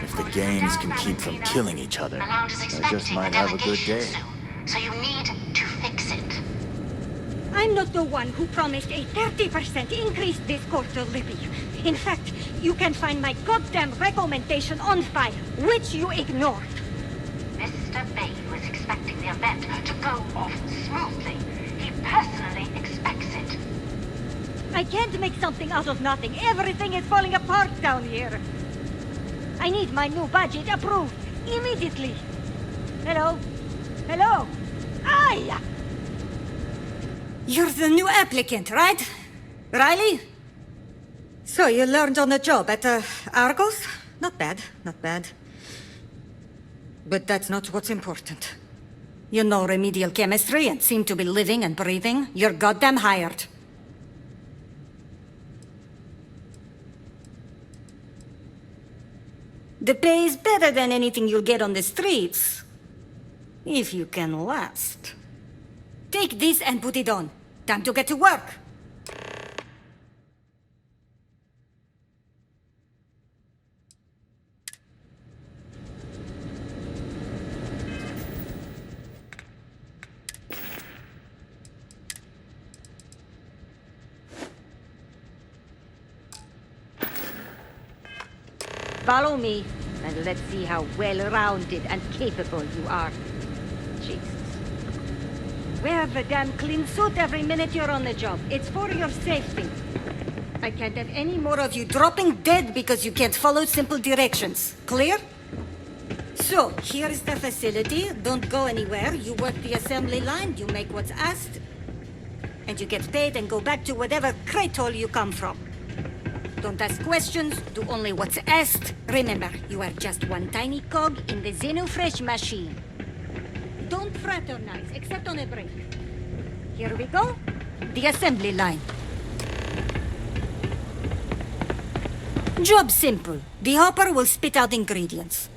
If the games can keep from killing each other, I just might have a good day. So you need to fix it. I'm not the one who promised a 30% increase this quarter, Libby. In fact, you can find my goddamn recommendation on file, which you ignored. Mr. Bain was expecting the event to go off smoothly. He personally expects it. I can't make something out of nothing. Everything is falling apart down here. I need my new budget approved immediately. Hello? Hello? Aye! You're the new applicant, right? Riley? So you learned on the job at Argos? Not bad, not bad. But that's not what's important. You know remedial chemistry and seem to be living and breathing. You're goddamn hired. The pay is better than anything you'll get on the streets. If you can last. Take this and put it on. Time to get to work. Follow me, and let's see how well-rounded and capable you are. Jesus. Wear the damn clean suit every minute you're on the job. It's for your safety. I can't have any more of you dropping dead because you can't follow simple directions. Clear? So, here is the facility. Don't go anywhere. You work the assembly line, you make what's asked, and you get paid and go back to whatever crate hole you come from. Don't ask questions, do only what's asked. Remember, you are just one tiny cog in the Xenofresh machine. Don't fraternize, except on a break. Here we go. The assembly line. Job simple. The hopper will spit out ingredients.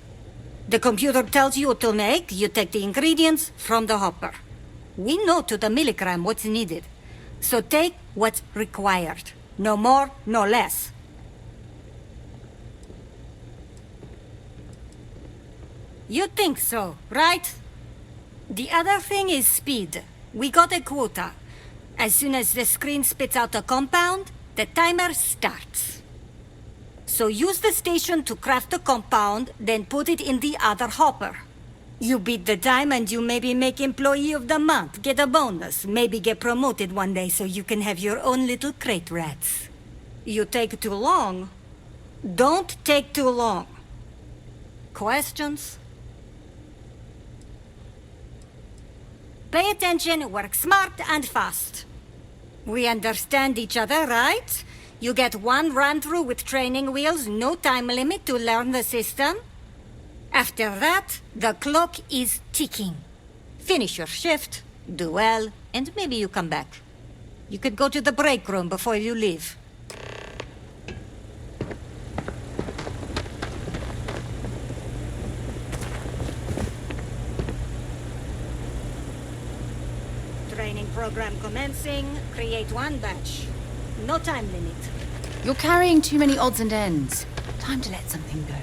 The computer tells you what to make, you take the ingredients from the hopper. We know to the milligram what's needed. So take what's required. No more, no less. You think so, right? The other thing is speed. We got a quota. As soon as the screen spits out a compound, the timer starts. So use the station to craft the compound, then put it in the other hopper. You beat the time and you maybe make Employee of the Month, get a bonus, maybe get promoted one day so you can have your own little crate rats. You take too long. Don't take too long. Questions? Pay attention, work smart and fast. We understand each other, right? You get one run-through with training wheels, no time limit to learn the system. After that, the clock is ticking. Finish your shift, do well, and maybe you come back. You could go to the break room before you leave. Training program commencing. Create one batch. No time limit. You're carrying too many odds and ends. Time to let something go.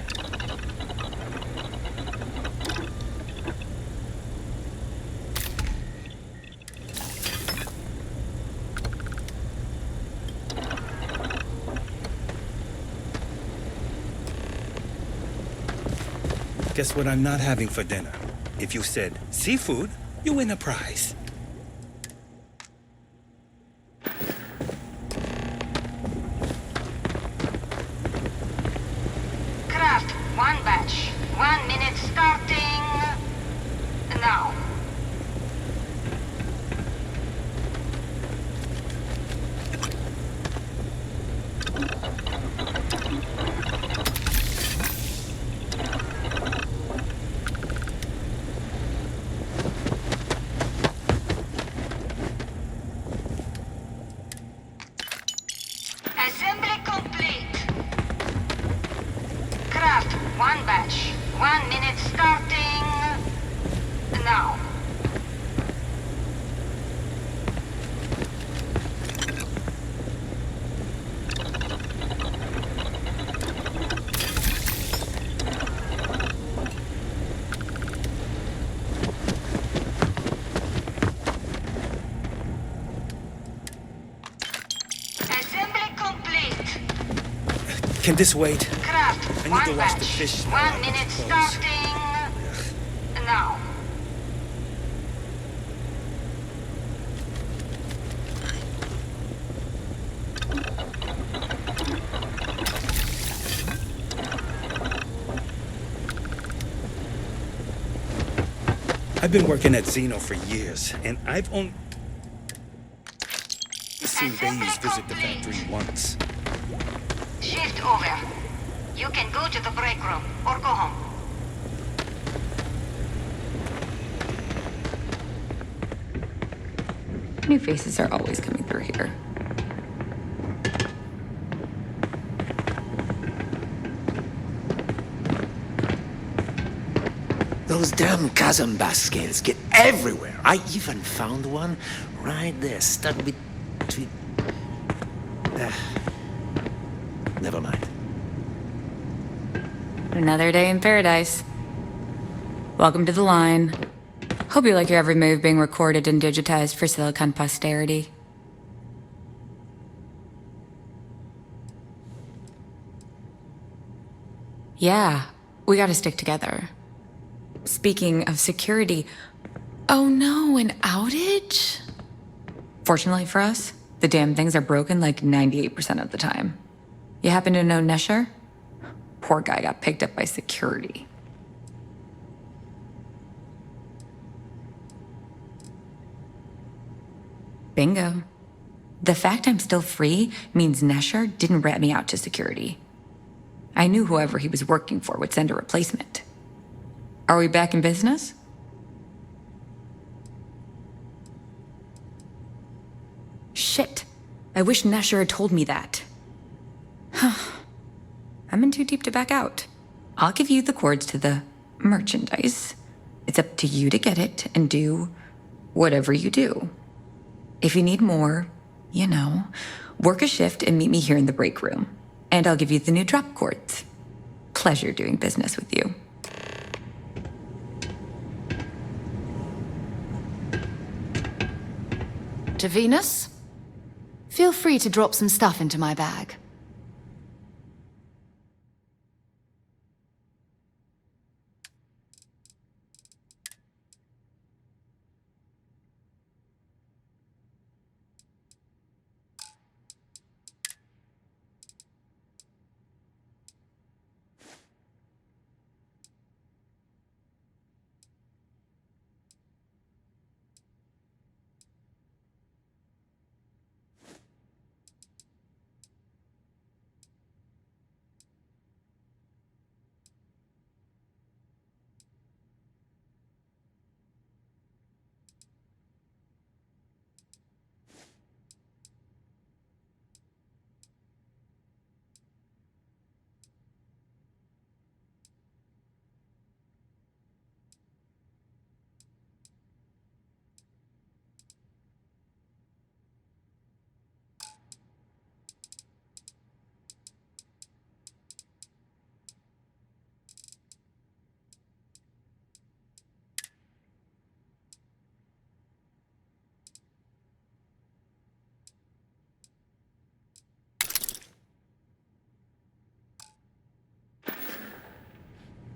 Guess what I'm not having for dinner? If you said seafood, you win a prize. Craft one batch. 1 minute starting now. Assembly complete. Craft one batch. 1 minute starting now. Assembly complete. Can this wait? Craft I need one to wash the batch. fish. 1 minute starting now. I've been working at Xeno for years, and I've only seen Bayes visit the factory once. Shift over. You can go to the break room or go home. New faces are always coming through here. Those damn chasm bass scales get everywhere. I even found one right there, stuck between... Never mind. Another day in paradise. Welcome to the line. Hope you like your every move being recorded and digitized for Silicon posterity. Yeah, we gotta stick together. Speaking of security, oh no, an outage? Fortunately for us, the damn things are broken like 98% of the time. You happen to know Nesher? Poor guy got picked up by security. Bingo. The fact I'm still free means Nesher didn't rat me out to security. I knew whoever he was working for would send a replacement. Are we back in business? Shit. I wish Nesher had told me that. I'm in too deep to back out. I'll give you the cords to the merchandise. It's up to you to get it and do whatever you do. If you need more, you know, work a shift and meet me here in the break room. And I'll give you the new drop cords. Pleasure doing business with you. Dr. Venus, feel free to drop some stuff into my bag.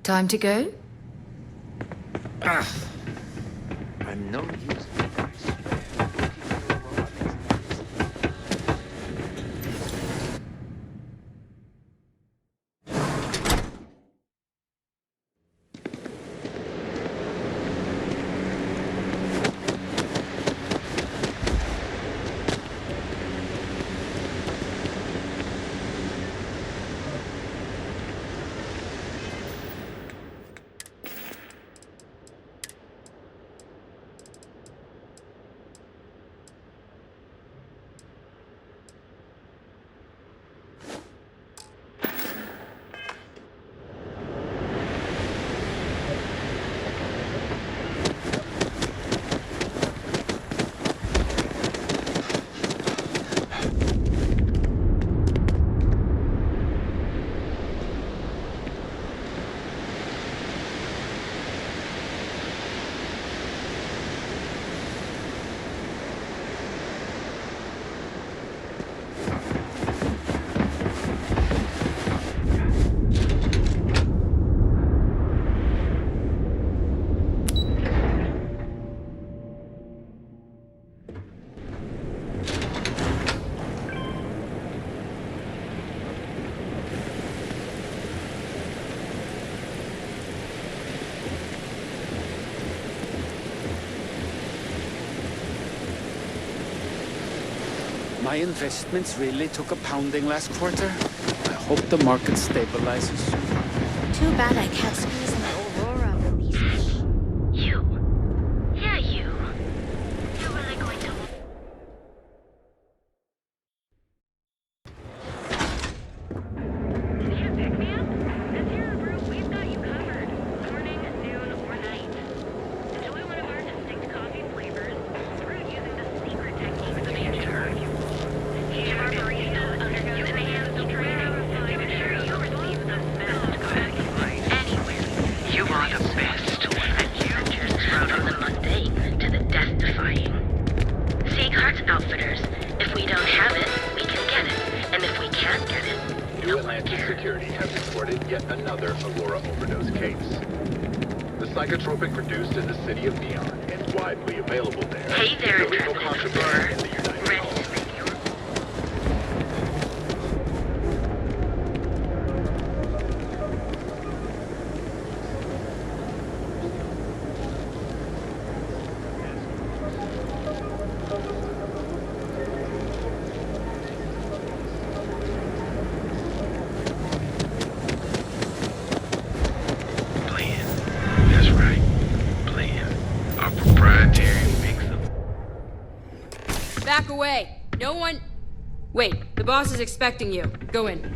Time to go? I'm no use. My investments really took a pounding last quarter. I hope the market stabilizes soon. Too bad I can't squeeze an Aurora with these fish. You. Yeah, you. You're really going to... Yeah, pick me up. This here group, we've got you covered. Morning, noon, or night. Enjoy one of our distinct coffee flavors through using the secret techniques of Andrew. Each of our baristas undergo advanced training to ensure you receive the best coffee anywhere. You are the best, and you just from the mundane to the death-defying. Sieghart Outfitters. If we don't have it, we can get it, and if we can't get it, New Atlantis Security has reported yet another Aurora overdose case. The psychotropic produced in the city of Neon and widely available there. Hey there, is illegal Intrepid contraband Explorer. in the United Ready States. to make your... That's right. Plan. Our proprietary mix-up. Back away! No one... Wait, the boss is expecting you. Go in.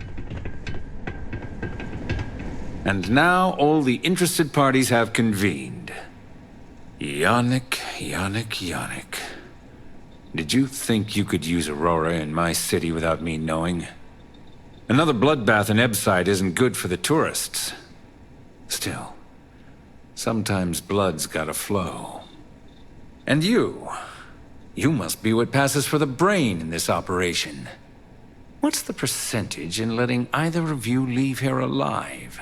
And now all the interested parties have convened. Yannick. Did you think you could use Aurora in my city without me knowing? Another bloodbath in Ebside isn't good for the tourists. Still, sometimes blood's gotta flow. And you, You must be what passes for the brain in this operation. What's the percentage in letting either of you leave here alive?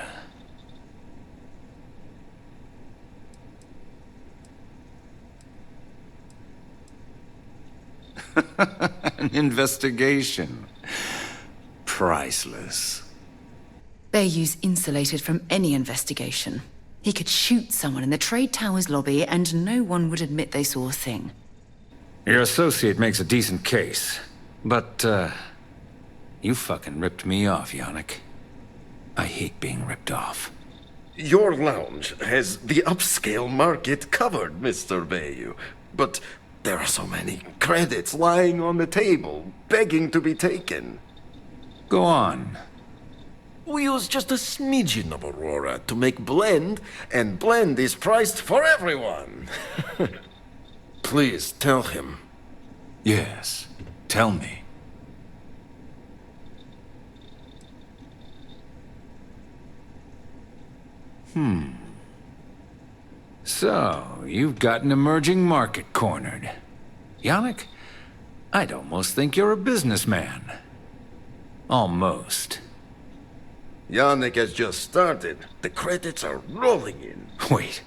An investigation. Priceless. Bayou's insulated from any investigation. He could shoot someone in the Trade Tower's lobby and no one would admit they saw a thing. Your associate makes a decent case, but, you fucking ripped me off, Yannick. I hate being ripped off. Your lounge has the upscale market covered, Mr. Bayou. But there are so many credits lying on the table, begging to be taken. Go on. We use just a smidgen of Aurora to make blend, and blend is priced for everyone. Please tell him. Yes, tell me. So, you've got an emerging market cornered. Yannick, I'd almost think you're a businessman. Almost. Yannick has just started. The credits are rolling in. Wait,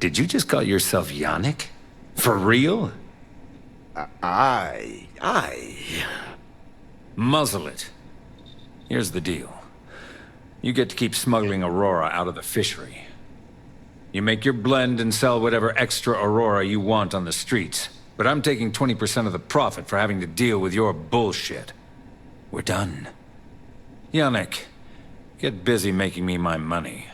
did you just call yourself Yannick? For real? Aye. Muzzle it. Here's the deal. You get to keep smuggling Aurora out of the fishery. You make your blend and sell whatever extra Aurora you want on the streets. But I'm taking 20% of the profit for having to deal with your bullshit. We're done. Yannick, get busy making me my money.